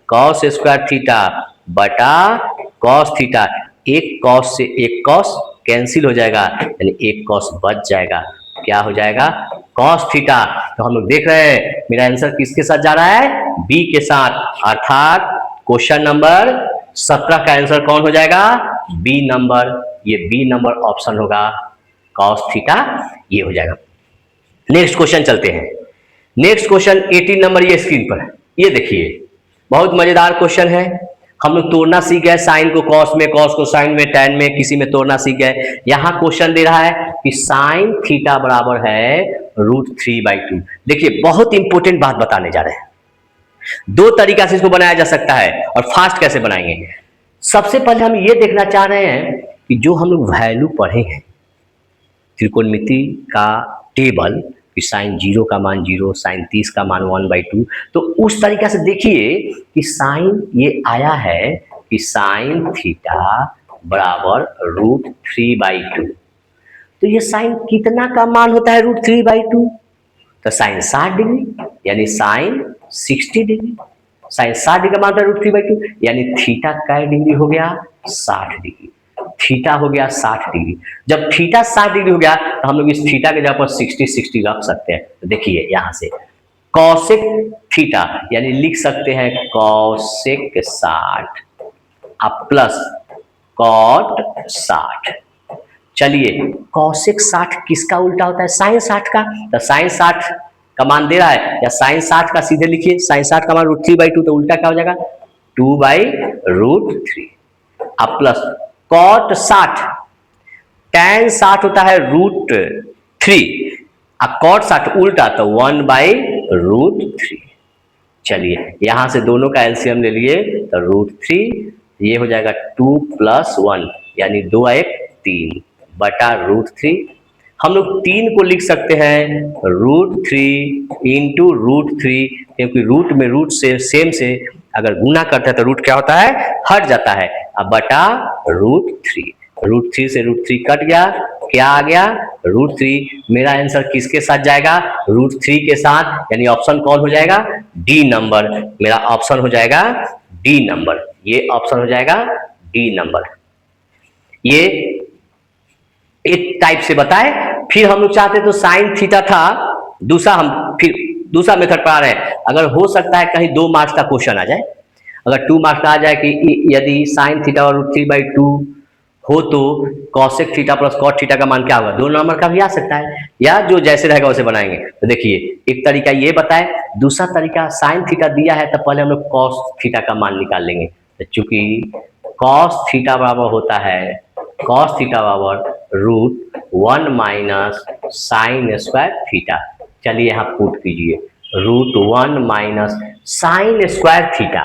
Cos square theta बटा कॉस थीटा, एक कॉस से एक कॉस कैंसिल हो जाएगा, यानी एक कॉस बच जाएगा, क्या हो जाएगा? Cos theta. तो हम लोग देख रहे हैं मेरा आंसर किसके साथ जा रहा है? बी के साथ, अर्थात क्वेश्चन नंबर 17 का आंसर कौन हो जाएगा? बी नंबर, ये बी नंबर ऑप्शन होगा, कॉस थीटा, ये हो जाएगा। नेक्स्ट क्वेश्चन चलते हैं। नेक्स्ट क्वेश्चन 18 नंबर ये स्क्रीन पर, ये देखिए बहुत मजेदार क्वेश्चन है। हम लोग तोड़ना सीख गए, साइन को कॉस में, कॉस को साइन में, टैन में, किसी में तोड़ना सीख गए। यहाँ क्वेश्चन दे रहा है कि साइन थीटा बराबर है √3/2। देखिए, बहुत इंपॉर्टेंट बात बताने जा रहे हैं। दो तरीका से इसको बनाया जा सकता है, और फास्ट कैसे बनाएंगे। सबसे पहले हम ये देखना चाह रहे हैं कि जो हम लोग वैल्यू पढ़े हैं त्रिकोणमिति का टेबल, कि साइन 0 का मान 0, साइन 30 का मान 1/2। तो उस तरीका से देखिए कि साइन ये आया है कि साइन थीटा बराबर √3/2। तो ये साइन कितना का मान होता है √3/2? तो साइन 60 डिग्री यानी साइन 60 डिग्री। साइन 60 डिग्री का मान होता है √3/2 यानी थीटा कै डिग्री हो गया? 60 डिग्री। थीटा हो गया 60 डिग्री। जब थीटा 60 डिग्री हो गया तो हम लोग इस थीटा के जगह पर 60 रख सकते हैं। तो देखिए यहां से कॉसेक थीटा यानी लिख सकते हैं कॉसेक 60 अब प्लस कॉट 60। चलिए कॉसेक 60 किसका उल्टा होता है? साइन 60 का। तो साइन 60 का मान दे रहा है या साइन 60 का सीधे लिखिए, साइन 60 का मान √3/2 तो उल्टा क्या हो जाएगा? 2/√3। अब प्लस कॉट 60 tan 60 होता है √3 अब कॉट 60 उल्टा तो 1/√3। चलिए यहां से दोनों का एलसीएम ले लिए तो √3 ये हो जाएगा 2 + 1 यानी 2 × 1 3 बटा √3। हम लोग 3 को लिख सकते हैं √3 इंटू √3 क्योंकि रूट में रूट से सेम से अगर गुना करते हैं तो रूट क्या होता है? हट जाता है। अब बटा √3, √3 से √3 कट गया, क्या आ गया? √3। मेरा आंसर किसके साथ जाएगा? √3 के साथ, यानी ऑप्शन कौन हो जाएगा? D number. मेरा ऑप्शन हो जाएगा डी नंबर, ये ऑप्शन हो जाएगा डी नंबर। ये एक टाइप से बताए। फिर हम लोग चाहते तो साइन थीटा था दूसरा, हम फिर दूसरा मेथड पर आ रहे हैं। अगर हो सकता है कहीं 2 मार्क्स का क्वेश्चन आ जाए, अगर 2 मार्क्स का आ जाए कि यदि साइन थीटा और √3/2 हो तो cosec theta plus cot theta का मान क्या होगा? 2 नंबर का भी आ सकता है, या जो जैसे रहेगा वैसे बनाएंगे। तो देखिए एक तरीका ये बताए, दूसरा तरीका साइन थीटा दिया है तो पहले हम लोग कॉस थीटा का मान निकाल लेंगे। तो चूंकि कॉस थीटा बराबर होता है कॉस थीटा बराबर √1 - साइन स्क्वायर थीटा। चलिए यहाँ पुट कीजिए √1 - साइन स्क्वायर थीटा।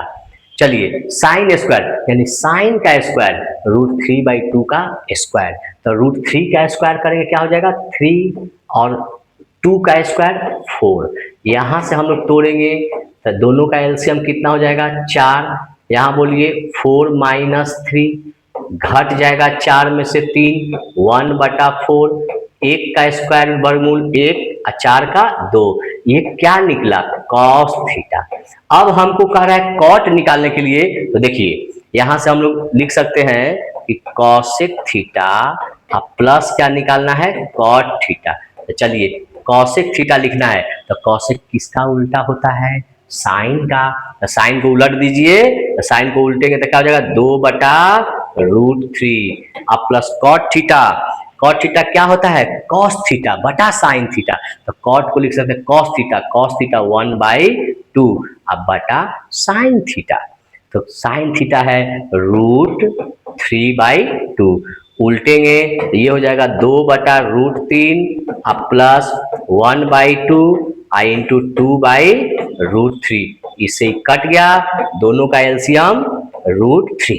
चलिए साइन स्क्वायर यानी साइन का स्क्वायर √3/2 का स्क्वायर। तो √3 का स्क्वायर करेंगे क्या हो जाएगा? 3 और 2 का स्क्वायर 4। यहाँ से हम लोग तोड़ेंगे तो दोनों का एलसीएम कितना हो जाएगा? 4। यहाँ बोलिए 4 - 3 घट जाएगा 4 में से 3 1/4। 1 का स्क्वायर वर्गमूल 1 और 4 का 2, ये क्या निकला? Cos theta. अब हमको कह रहा है कॉट निकालने के लिए, तो देखिए यहां से हम लोग लिख सकते हैं कि कॉसेक थीटा अब प्लस क्या निकालना है? Cot theta. तो चलिए कॉसेक थीटा लिखना है तो कॉसेक किसका उल्टा होता है? साइन का। तो साइन को उलट दीजिए, तो साइन को उल्टेंगे तो क्या हो जाएगा? 2/√3 अब plus cot theta. Cot theta क्या होता है? कॉस थीटा बटा साइन थीटा। तो कॉट को लिख सकते हैं कॉस थीटा 1/2 अब बटा साइन थीटा। तो साइन थीटा है √3/2, उल्टेंगे ये हो जाएगा 2/√3 अब प्लस 1/2 इंटू 2/√3। इससे कट गया, दोनों का एलसीएम √3।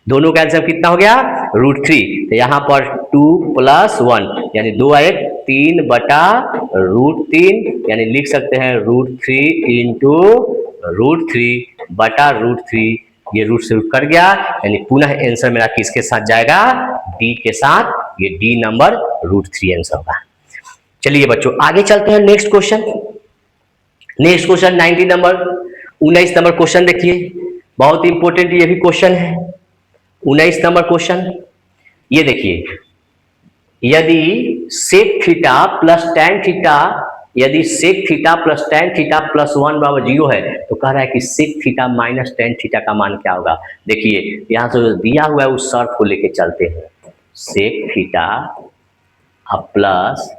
दोनों का एलसीएम कितना हो गया? √3। तो यहाँ पर 2 + 1 यानी 2 × 1 3/√3 यानी लिख सकते हैं √3 इंटू √3 बटा √3। ये रूट से रूट कट गया, यानी पुनः आंसर मेरा किसके साथ जाएगा? डी के साथ। ये डी नंबर √3 आंसर होगा। चलिए बच्चों आगे चलते हैं next question. Next question 19 number question देखिए, बहुत इंपॉर्टेंट ये भी क्वेश्चन है। 19 नंबर क्वेश्चन ये देखिए, यदि sec theta plus tan theta, यदि sec theta plus tan theta plus 1 बराबर 0 है तो कह रहा है कि sec theta minus tan theta का मान क्या होगा? देखिए यहाँ से जो दिया हुआ है उस शर्त को लेके चलते हैं। सेक थीटा अब प्लस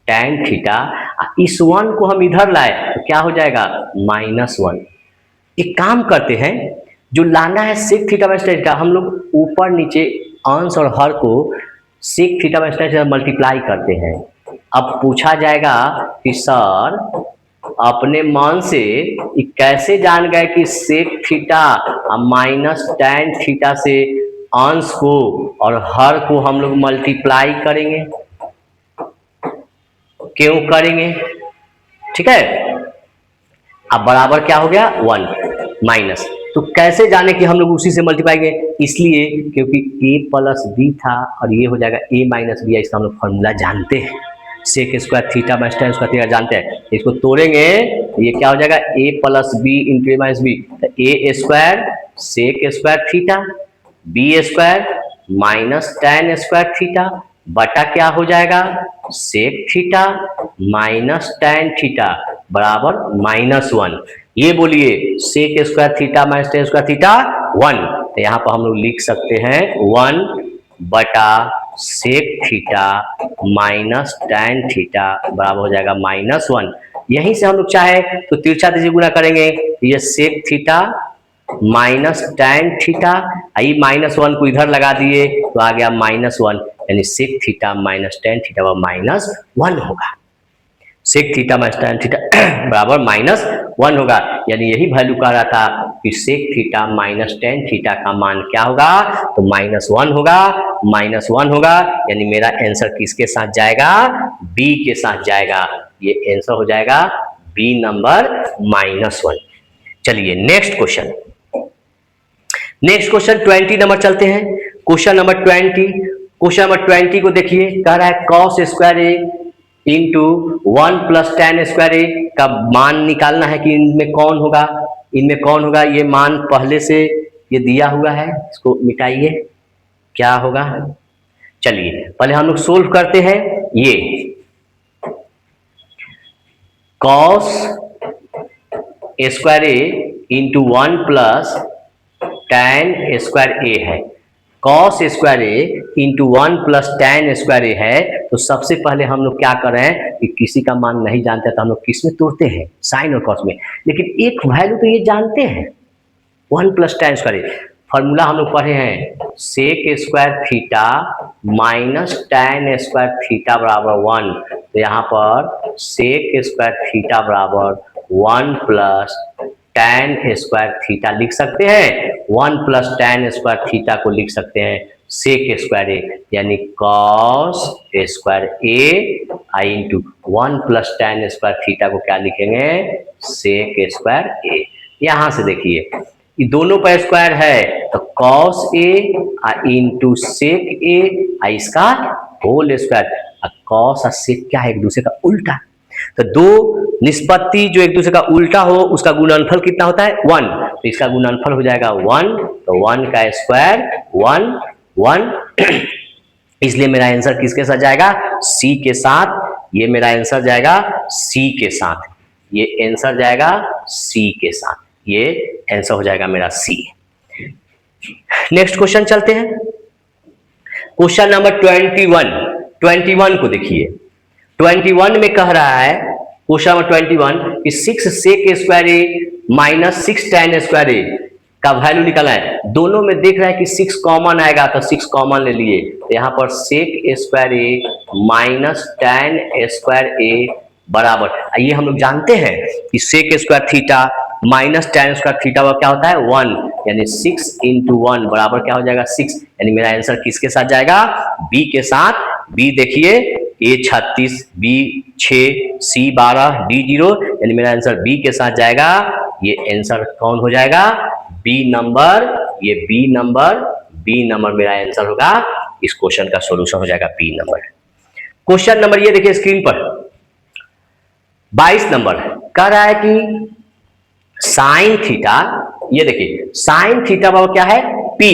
टैन थीटा, इस 1 को हम इधर लाए तो क्या हो जाएगा? -1। एक काम करते हैं, जो लाना है सेक थीटा बाय टैन का, हम लोग ऊपर नीचे अंश और हर को सेक थीटा बाय टैन से मल्टीप्लाई करते हैं। अब पूछा जाएगा कि सर अपने मन से कैसे जान गए कि sec theta minus tan theta से अंश को और हर को हम लोग मल्टीप्लाई करेंगे? क्यों करेंगे, ठीक है। अब बराबर क्या हो गया 1 माइनस, तो कैसे जाने कि हम लोग उसी से मल्टीप्लाई करेंगे, इसलिए क्योंकि a प्लस बी था और ये हो जाएगा a माइनस बी, इसका हम लोग फॉर्मूला जानते हैं, sec square theta minus tan square theta जानते हैं। इसको तोड़ेंगे ये क्या हो जाएगा a plus B into A minus B, तो a square sec square theta B square minus tan square theta बटा क्या हो जाएगा sec theta minus tan theta बराबर -1। ये बोलिए sec square theta minus tan square theta 1, तो यहाँ पर हम लोग लिख सकते हैं 1 बटा sec theta minus tan theta बराबर हो जाएगा -1। यहीं से हम लोग चाहे तो तिरछा तिरछी गुना करेंगे, ये sec theta minus tan theta, आई -1 को इधर लगा दिए तो आ गया -1, यानी sec theta minus tan theta -1 होगा, sec theta minus tan theta बराबर -1 होगा। यानी यही वैल्यू कह रहा था कि sec theta minus tan theta का मान क्या होगा, तो -1 होगा, -1 होगा, यानी मेरा आंसर किसके साथ जाएगा, बी के साथ जाएगा। ये आंसर हो जाएगा बी नंबर -1। चलिए next question, next question 20 number चलते हैं। क्वेश्चन नंबर 20 को देखिए, कह रहा है cos square A into 1 plus tan square ए का मान निकालना है कि इनमें कौन होगा, इनमें कौन होगा। ये मान पहले से ये दिया हुआ है, इसको मिटाइए क्या होगा। चलिए पहले हम लोग सोल्व करते हैं। ये cos square A into 1 plus tan square ए है, cos square A into 1 plus tan square ए है। तो सबसे पहले हम लोग क्या कर रहे हैं कि किसी का मान नहीं जानते तो हम लोग किस में तोड़ते हैं, साइन और कॉस में। लेकिन एक वैल्यू तो ये जानते हैं 1 plus tan square A, formula हम लोग पढ़े हैं sec square theta minus tan square theta बराबर 1। तो यहाँ पर सेक स्क्वायर थीटा बराबर 1 प्लस tan स्क्वायर थीटा लिख सकते हैं, 1 प्लस tan स्क्वायर थीटा को लिख सकते हैं सेक स्क्वायर ए, यानी cos स्क्वायर ए आई into 1 plus tan square theta को क्या लिखेंगे सेक स्क्वायर ए। यहाँ से देखिए ये दोनों पर स्क्वायर है तो cos ए इंटू सेक ए इसका होल स्क्वायर। cos और सेक क्या है, एक दूसरे का उल्टा, तो दो निष्पत्ति जो एक दूसरे का उल्टा हो उसका गुणनफल कितना होता है 1, तो इसका गुणनफल हो जाएगा 1, तो 1 का स्क्वायर 1 इसलिए मेरा आंसर किसके साथ जाएगा सी के साथ। ये मेरा आंसर जाएगा सी के साथ, ये आंसर जाएगा सी के साथ, ये आंसर हो जाएगा मेरा सी। नेक्स्ट क्वेश्चन चलते हैं, क्वेश्चन नंबर 21 को देखिए। 21 में कह रहा है क्वेश्चन नंबर 21 कि 6 सेक square A minus 6 tan square ए का वैल्यू निकालना है। दोनों में देख रहा है कि 6 कॉमन आएगा तो 6 कॉमन ले लिए, तो यहाँ पर sec square A minus tan square A बराबर, ये हम लोग जानते हैं कि sec square theta minus tan square theta का क्या होता है 1, यानी 6 इंटू 1 बराबर क्या हो जाएगा 6, यानी मेरा आंसर किसके साथ जाएगा बी के साथ। बी देखिए ए 36 बी 6 सी 12 डी 0, यानी मेरा आंसर बी के साथ जाएगा। ये आंसर कौन हो जाएगा बी नंबर, ये बी नंबर मेरा आंसर होगा, इस क्वेश्चन का सॉल्यूशन हो जाएगा बी नंबर। क्वेश्चन नंबर ये देखिए स्क्रीन पर 22 नंबर कह रहा है कि साइन थीटा, ये देखिए साइन थीटा बराबर क्या है पी,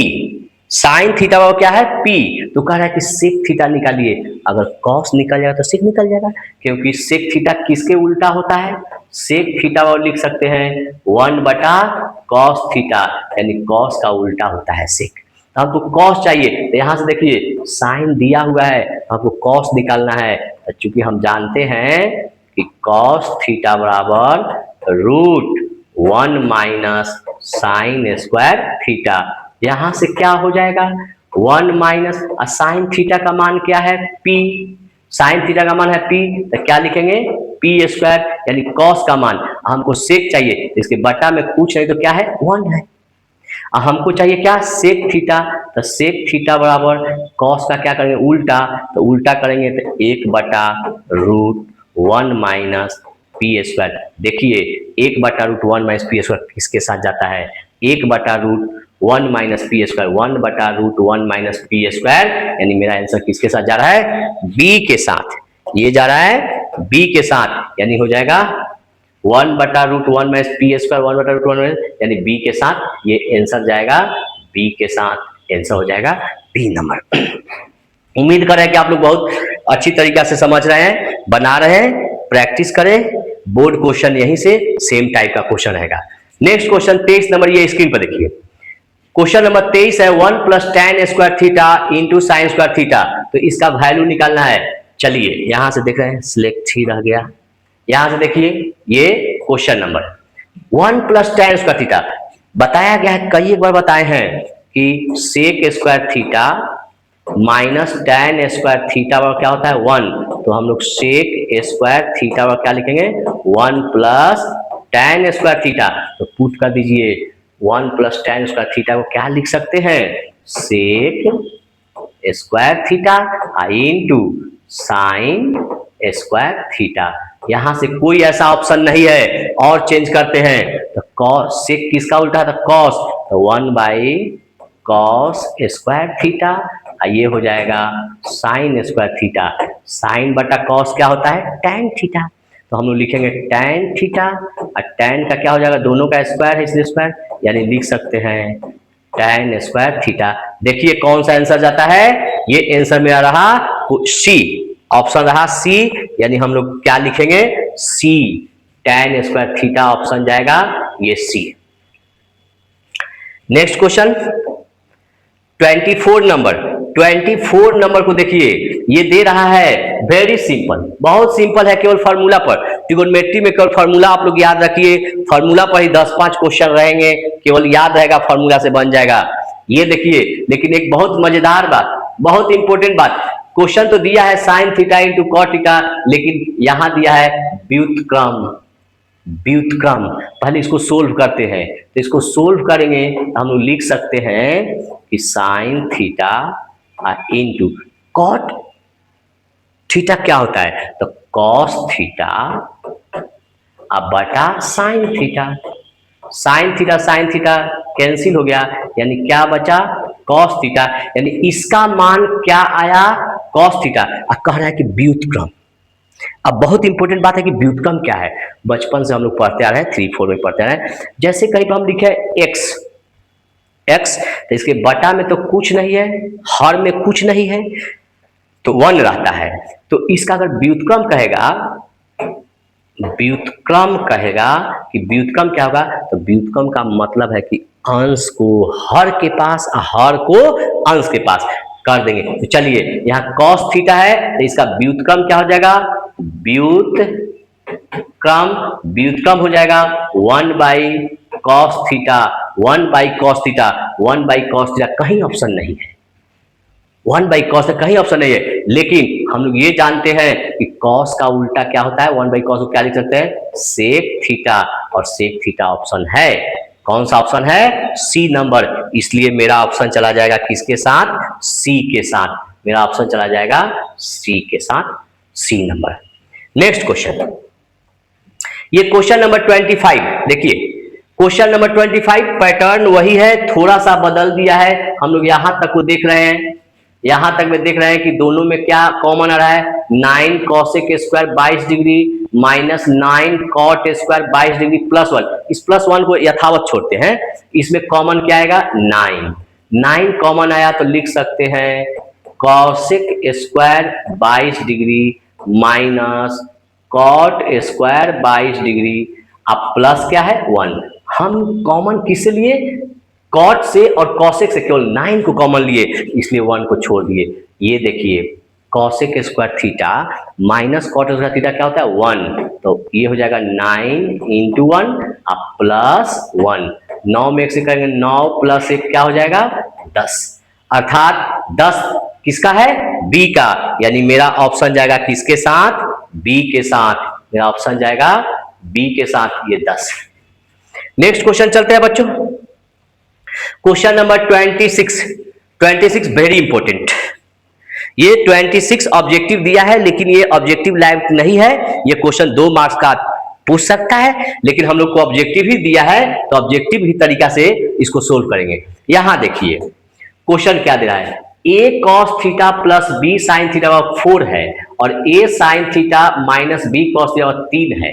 साइन थीटा बराबर क्या है पी, तो कह रहा है कि सेक थीटा निकालिए। अगर कॉस निकल जाएगा तो सेक निकल जाएगा, क्योंकि सेक थीटा किसके उल्टा होता है, सेक थीटा बराबर लिख सकते हैं 1 बटा कॉस थीटा, यानी कॉस का उल्टा होता है सेक। तो आपको कॉस चाहिए, तो यहाँ से देखिए साइन दिया हुआ है तो आपको कॉस निकालना है। तो चूंकि हम जानते हैं कि कॉस थीटा बराबर √1 माइनस साइन स्क्वायर थीटा, यहां से क्या हो जाएगा 1 माइनस साइन थीटा का मान क्या है P, साइन थीटा का मान है P, तो क्या लिखेंगे P स्क्वायर, यानी कॉस का मान। हमको सेक चाहिए, इसके बटा में कुछ नहीं तो क्या है 1 है। हमको चाहिए क्या सेक थीटा, तो सेक थीटा बराबर कॉस का क्या करेंगे उल्टा, तो उल्टा करेंगे तो 1 बटा 1 माइनस पी स्क्वायर। देखिए 1/√1 माइनस पी स्क्वायर किसके साथ जाता है, 1/√1 minus P square, 1/√1 minus P square, यानी मेरा आंसर किसके साथ जा रहा है, बी के साथ। ये जा रहा है बी के साथ, यानी हो जाएगा 1/√1 माइनस पी स्क्वायर, 1/√1 यानी बी के साथ, ये आंसर जाएगा बी के साथ, आंसर हो जाएगा बी नंबर। उम्मीद कर रहे हैं कि आप लोग बहुत अच्छी तरीका से समझ रहे हैं, बना रहे हैं, प्रैक्टिस करें। बोर्ड क्वेश्चन यहीं से सेम टाइप का क्वेश्चन रहेगा। नेक्स्ट क्वेश्चन 23 नंबर, ये स्क्रीन पर देखिए। क्वेश्चन नंबर 23 है 1 + tan square theta into sine square theta. तो इसका वैल्यू निकालना है। चलिए यहां से देख रहे हैं, सिलेक्ट ही रह गया। यहां से देखिए ये question number 1 + tan square theta बताया गया है, कई एक बार बताए हैं कि sec square theta minus tan square theta और क्या होता है 1। तो हम लोग सेक स्क्वायर थीटा और क्या लिखेंगे 1 + tan स्क्वायर थीटा। तो पुट कर दीजिए 1 + tan स्क्वायर थीटा को क्या लिख सकते हैं, sec square theta into sine square theta. यहां से कोई ऐसा ऑप्शन नहीं है और चेंज करते हैं तो कॉस, सेक किसका उल्टा है, तो कॉस, तो 1/cos स्क्वायर थीटा, ये हो जाएगा साइन स्क्वायर थीटा। साइन बटा कॉस क्या होता है, tan थीटा। तो हम लोग लिखेंगे tan थीटा, और tan का क्या हो जाएगा, दोनों का स्क्वायर है इसलिए स्क्वायर, यानी लिख सकते हैं tan स्क्वायर थीटा। देखिए कौन सा आंसर जाता है, ये आंसर मेरा रहा सी, ऑप्शन रहा सी, यानी हम लोग क्या लिखेंगे सी, tan स्क्वायर थीटा ऑप्शन जाएगा ये सी। नेक्स्ट क्वेश्चन 24 नंबर, 24 नंबर को देखिए, ये दे रहा है वेरी सिंपल, बहुत सिंपल है, केवल फार्मूला पर। ट्रिगोनोमेट्री में केवल फार्मूला आप लोग याद रखिए, फार्मूला पर ही 10-5 क्वेश्चन रहेंगे, केवल याद रहेगा, फार्मूला से बन जाएगा। ये देखिए, लेकिन एक बहुत मजेदार बात, बहुत इंपॉर्टेंट बात, क्वेश्चन तो दिया है sine theta into cot theta, लेकिन यहां दिया है व्युत्क्रम। व्युत्क्रम पहले इसको सोल्व करते हैं, तो इसको सोल्व करेंगे हम लोग लिख सकते हैं कि sine theta into cot theta क्या होता है, तो कॉस थीटा बटा sine theta. Sine theta cancel हो गया, यानी क्या बचा, कॉस थीटा, यानी इसका मान क्या आया, कॉस थीटा। अब कह रहा है कि व्युत्क्रम। अब बहुत इंपॉर्टेंट बात है कि व्युत्क्रम क्या है, बचपन से हम लोग पढ़ते आ रहे हैं, 3-4 में पढ़ते आ रहे हैं। जैसे कहीं पर हम लिखे एक्स, एक्स तो इसके बटा में तो कुछ नहीं है, हर में कुछ नहीं है, तो 1 रहता है। तो इसका अगर व्युत्क्रम कहेगा, व्युत्क्रम कहेगा कि व्युत्क्रम क्या होगा, तो व्युत्क्रम का मतलब है कि अंश को हर के पास, हर को अंश के पास कर देंगे। तो चलिए यहाँ cos थीटा है, तो इसका व्युत्क्रम क्या हो जाएगा, व्युत्क्रम हो जाएगा 1/cos theta, 1/cos theta, 1/cos theta, कहीं ऑप्शन नहीं है, 1/cos का कहीं ऑप्शन नहीं है। लेकिन हम लोग ये जानते हैं कि cos का उल्टा क्या होता है, 1/cos को क्या लिख सकते हैं, सेक थीटा, और सेक थीटा ऑप्शन है, कौन सा ऑप्शन है, सी नंबर। इसलिए मेरा ऑप्शन चला जाएगा किसके साथ, सी के साथ, मेरा ऑप्शन चला जाएगा सी के साथ, सी नंबर। नेक्स्ट क्वेश्चन, ये क्वेश्चन नंबर 25 देखिए, क्वेश्चन नंबर 25 पैटर्न वही है, थोड़ा सा बदल दिया है। हम लोग यहां तक को देख रहे हैं, यहां तक में देख रहे हैं कि दोनों में क्या कॉमन आ रहा है, 9 cosec square 22 degree minus 9 cot square 22 degree +1। इस +1 को यथावत छोड़ते हैं, इसमें कॉमन क्या आएगा, 9 कॉमन आया तो लिख सकते हैं cosec square 22 degree minus cot square 22 degree, अब प्लस क्या है 1। हम कॉमन किससे लिए, कॉट से और कॉसेक से, केवल 9 को कॉमन लिए, इसलिए 1 को छोड़ दिए। ये देखिए cosec square theta minus cot square theta क्या होता है 1, तो ये हो जाएगा 9 इंटू 1 अब प्लस 1। 9 में 1 से करेंगे 9 + 1 क्या हो जाएगा 10, अर्थात 10 किसका है, बी का, यानी मेरा ऑप्शन जाएगा किसके साथ, बी के साथ, मेरा ऑप्शन जाएगा बी के साथ, ये 10। नेक्स्ट क्वेश्चन चलते हैं बच्चों, क्वेश्चन नंबर 26 वेरी इंपॉर्टेंट। ये 26 ऑब्जेक्टिव दिया है, लेकिन ये ऑब्जेक्टिव लाइक नहीं है, ये क्वेश्चन 2 मार्क्स का पूछ सकता है, लेकिन हम लोग को ऑब्जेक्टिव ही दिया है तो ऑब्जेक्टिव ही तरीका से इसको सोल्व करेंगे। यहां देखिए क्वेश्चन क्या दे रहा है, a cos theta plus b sine theta 4 है और a sine theta minus b cos theta 3 है,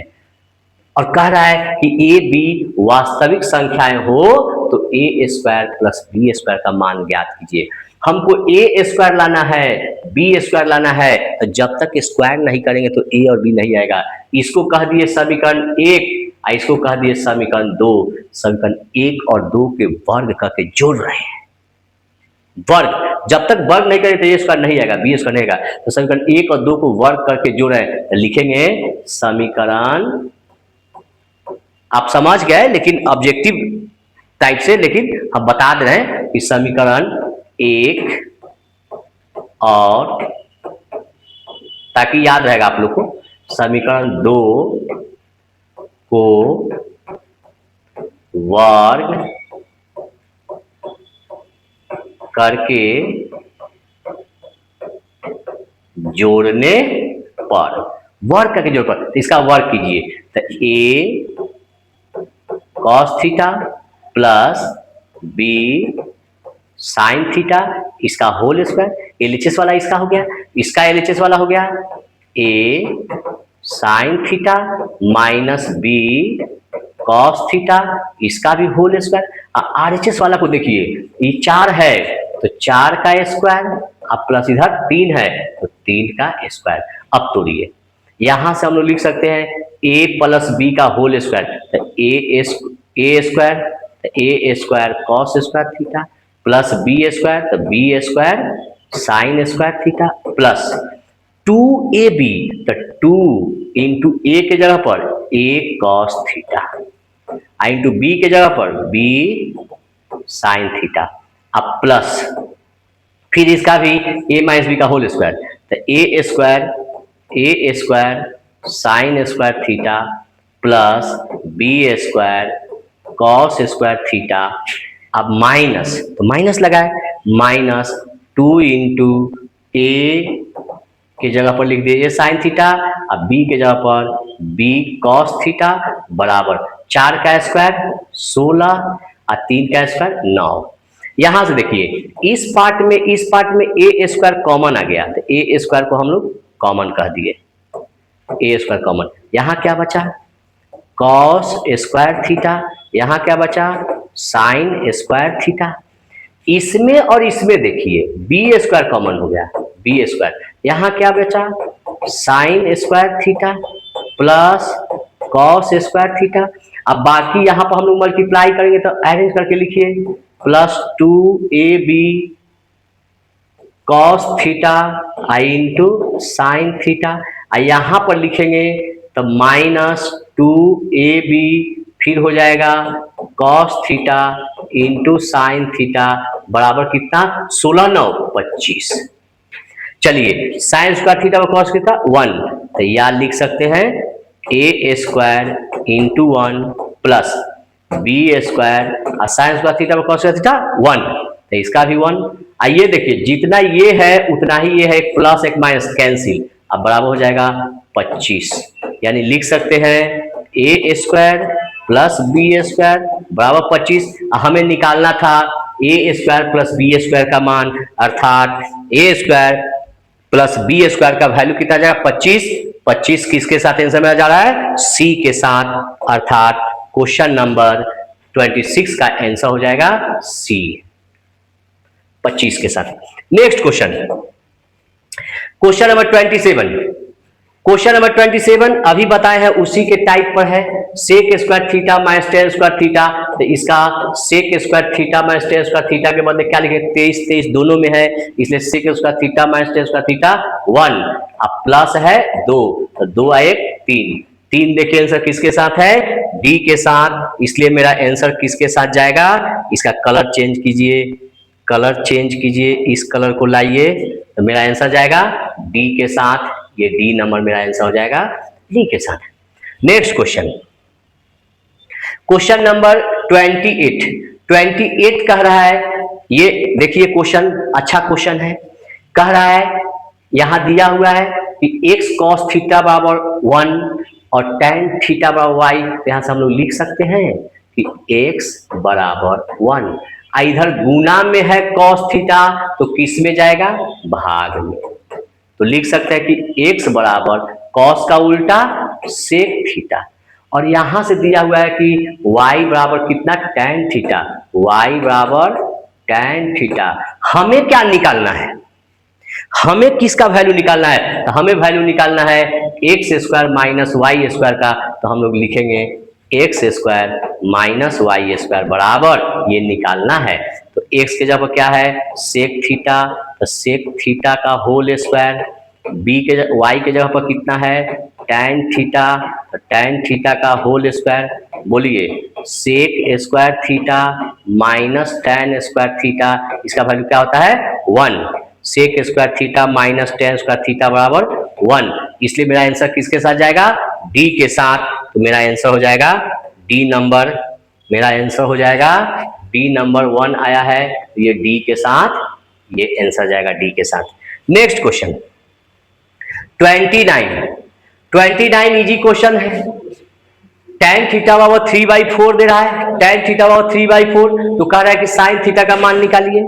और कह रहा है कि a b वास्तविक संख्याएं हो तो a square plus b square का मान ज्ञात कीजिए। हमको a स्क्वायर लाना है, b स्क्वायर लाना है, तो जब तक स्क्वायर नहीं करेंगे तो a और b नहीं आएगा। इसको कह दिए समीकरण 1, इसको कह दिए समीकरण 2। समीकरण 1 और 2 के वर्ग करके जोड़ रहे हैं। वर्ग जब तक वर्ग नहीं करें तो ए स्क्वायर नहीं आएगा, बी स्क्वायर नहीं आएगा। तो समीकरण 1 और 2 को वर्ग करके जोड़ रहे हैं, लिखेंगे समीकरण, आप समझ गए लेकिन ऑब्जेक्टिव टाइप से, लेकिन हम बता दे रहे हैं कि समीकरण 1 और, ताकि याद रहेगा आप लोग को, समीकरण 2 को वर्ग करके जोड़ने पर, वर्ग करके जोड़ पर, तो इसका वर्ग कीजिए, तो a cos theta plus b sine theta, इसका होल स्क्वायर, एलएचएस वाला इसका हो गया, इसका एलएचएस वाला हो गया a sine theta minus b cos theta, इसका भी होल स्क्वायर। आरएचएस वाला को देखिए, ये 4 है तो 4 का स्क्वायर, अब प्लस इधर 3 है तो 3 का स्क्वायर। अब तोड़िए, यहां से हम लोग लिख सकते हैं a प्लस b का होल स्क्वायर, तो a square cos square theta plus b square, तो b square sine square theta plus 2ab, तो 2 इंटू a के जगह पर a cos theta, into b के जगह पर b साइन थीटा, अब प्लस फिर इसका भी a माइनस b का होल स्क्वायर, तो a square sine square theta plus b square cos square theta, अब माइनस, तो माइनस लगाए, माइनस 2 इंटू a के जगह पर लिख दिए a साइन थीटा, अब b के जगह पर b कॉस थीटा बराबर 4 का स्क्वायर 16 और 3 का स्क्वायर 9। यहां से देखिए इस पार्ट में a स्क्वायर कॉमन आ गया, तो a स्क्वायर को हम लोग कॉमन कह दिए, a स्क्वायर कॉमन, यहां क्या बचा कॉस स्क्वायर थीटा, यहां क्या बचा साइन स्क्वायर थीटा। इसमें और इसमें देखिए b स्क्वायर कॉमन हो गया, b स्क्वायर, यहां क्या बचा sign square theta plus cos square theta. अब बाकी यहां पर हम लोग मल्टीप्लाई करेंगे तो अरेंज करके लिखिए plus 2ab cos theta into sine theta, यहां पर लिखेंगे तो माइनस 2ab फिर हो जाएगा cos theta into sign theta बराबर कितना 16 9 25। चलिए साइन स्क्वायर थीटा और कॉस थीटा 1, तो याद लिख सकते हैं a square into 1 plus b square और साइन स्क्वायर थीटा और कॉस थीटा 1, तो इसका भी 1। आइए देखिए जितना ये है उतना ही ये है, एक प्लस एक माइनस कैंसिल, अब बराबर हो जाएगा 25, यानी लिख सकते हैं a square plus b square बराबर 25। हमें निकालना था a square plus b square का मान, अर्थात a square plus b square का वैल्यू कितना जाएगा 25। 25 किसके साथ आंसर में जा रहा है c के साथ, अर्थात क्वेश्चन नंबर 26 का आंसर हो जाएगा c 25 के साथ। Next question, question number 27। Question number 27 अभी बताए हैं उसी के टाइप पर है, sec square theta minus tan square theta, तो इसका sec square theta minus tan square theta के बदले क्या लिखे 23 23 दोनों में है, इसलिए sec square theta minus tan square theta 1, अब प्लस है 2, तो 2 1 3, 3 देखिए आंसर किसके साथ है डी के साथ, इसलिए मेरा आंसर किसके साथ जाएगा, इसका कलर चेंज कीजिए, कलर चेंज कीजिए, इस कलर को लाइए, तो मेरा आंसर जाएगा डी के साथ, ये डी नंबर मेरा आंसर हो जाएगा डी के साथ। नेक्स्ट क्वेश्चन, क्वेश्चन नंबर 28 कह रहा है, ये देखिए क्वेश्चन अच्छा क्वेश्चन है, कह रहा है, यहां दिया हुआ है कि x cos थीटा बराबर 1 और tan थीटा बराबर y, तो यहां से हम लोग लिख सकते हैं कि x बराबर 1। इधर गुना में है cos थीटा, तो किस में जाएगा, भाग में। तो लिख सकते हैं कि x बराबर cos का उल्टा sec थीटा, और यहां से दिया हुआ है कि y बराबर कितना, tan थीटा, y बराबर tan थीटा। हमें क्या निकालना है, हमें किसका वैल्यू निकालना है, तो हमें वैल्यू निकालना है X square minus Y square का। तो हम लोग लिखेंगे X square minus Y square बराबर, ये निकालना है। तो एक्स के जगह क्या है, सेक थीटा, तो सेक थीटा का होल स्क्वायर, बी के वाई के जगह पर कितना है, टैन थीटा, तो टैन थीटा का होल स्क्वायर, बोलिए sec square theta minus tan square theta, इसका वैल्यू क्या होता है, 1। Sec square theta minus tan square theta बराबर 1, इसलिए मेरा आंसर किसके साथ जाएगा, डी के साथ। तो मेरा आंसर हो जाएगा डी नंबर, मेरा आंसर हो जाएगा डी नंबर 1 आया है, तो ये डी के साथ, ये आंसर जाएगा डी के साथ। नेक्स्ट क्वेश्चन 29 इजी क्वेश्चन है। tan थीटा बराबर 3/4 दे रहा है, tan थीटा बराबर 3/4, तो कह रहा है कि sin थीटा का मान निकालिए,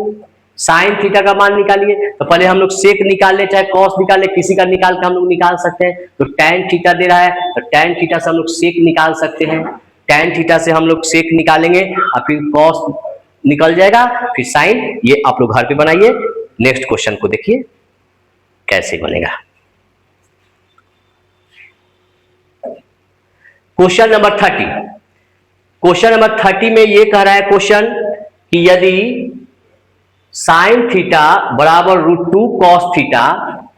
साइन थीटा का मान निकालिए। तो पहले हम लोग सेक निकाल ले, चाहे कॉस निकाल ले, किसी का निकाल के हम लोग निकाल सकते हैं। तो tan थीटा दे रहा है, तो tan थीटा से हम लोग सेक निकाल सकते हैं, tan थीटा से हम लोग सेक निकालेंगे और फिर कॉस निकल जाएगा, फिर साइन। ये आप लोग घर पे बनाइए। नेक्स्ट क्वेश्चन को देखिए कैसे बनेगा। क्वेश्चन नंबर 30, क्वेश्चन नंबर 30 में ये कह रहा है क्वेश्चन कि यदि साइन थीटा बराबर √2 कॉस थीटा,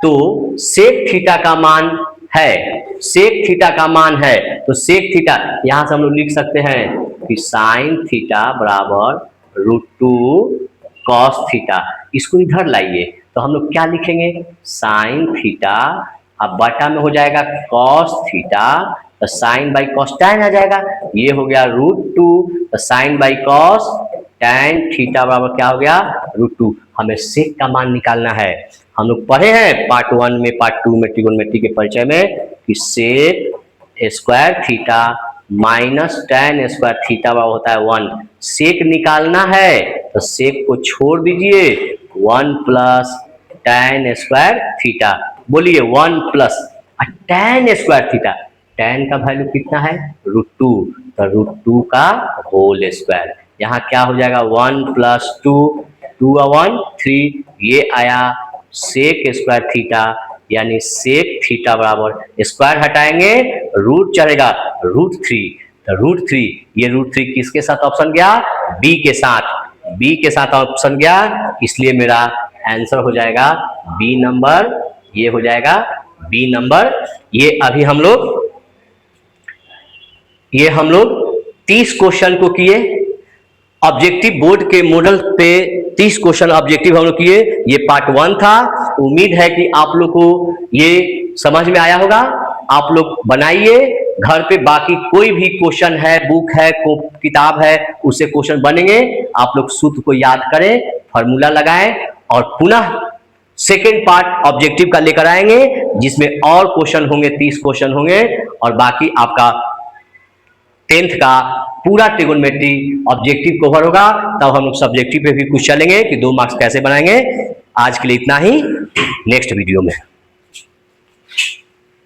तो सेक थीटा का मान है, सेक थीटा का मान है, तो सेक थीटा यहां से हम लोग लिख सकते हैं कि साइन थीटा बराबर √2 कॉस थीटा। इसको इधर लाइए, तो हम लोग क्या लिखेंगे, साइन थीटा, अब बटा में हो जाएगा कॉस थीटा, तो साइन बाई कॉस टैन आ जाएगा, ये हो गया √2, तो sine by cos tan theta बराबर क्या हो गया, √2। हमें सेक का मान निकालना है। हम लोग पढ़े हैं पार्ट 1 में, पार्ट 2 में ट्रिगोनोमेट्री के परिचय में कि sec square theta minus tan square theta बराबर होता है 1। सेक निकालना है तो सेक को छोड़ दीजिए, 1 प्लस टैन स्क्वायर थीटा, बोलिए 1 plus tan square theta, tan का वैल्यू कितना है, √2, तो √2 का होल स्क्वायर। यहाँ क्या हो जाएगा, 1 प्लस 2, 2 1 3, ये आया सेक स्क्वायर थीटा, यानी सेक थीटा बराबर, स्क्वायर हटाएंगे रूट चढ़ेगा √3, तो √3, ये √3 किसके साथ ऑप्शन गया, बी के साथ, बी के साथ ऑप्शन गया, इसलिए मेरा आंसर हो जाएगा बी नंबर, ये हो जाएगा बी नंबर। ये अभी हम लोग 30 क्वेश्चन को किए ऑब्जेक्टिव बोर्ड के मॉडल पे, 30 क्वेश्चन ऑब्जेक्टिव हम लोग किए। ये पार्ट 1 था। उम्मीद है कि आप लोग को ये समझ में आया होगा। आप लोग बनाइए घर पे, बाकी कोई भी क्वेश्चन है, बुक है, किताब है, उससे क्वेश्चन बनेंगे। आप लोग सूत्र को याद करें, फॉर्मूला लगाएं और पुनः सेकेंड पार्ट ऑब्जेक्टिव का लेकर आएंगे, जिसमें और क्वेश्चन होंगे, 30 क्वेश्चन होंगे, और बाकी आपका 10th का पूरा ट्रिगोनोमेट्री ऑब्जेक्टिव कवर होगा। तब हम लोग सब्जेक्टिव पे भी कुछ चलेंगे कि 2 मार्क्स कैसे बनाएंगे। आज के लिए इतना ही, नेक्स्ट वीडियो में।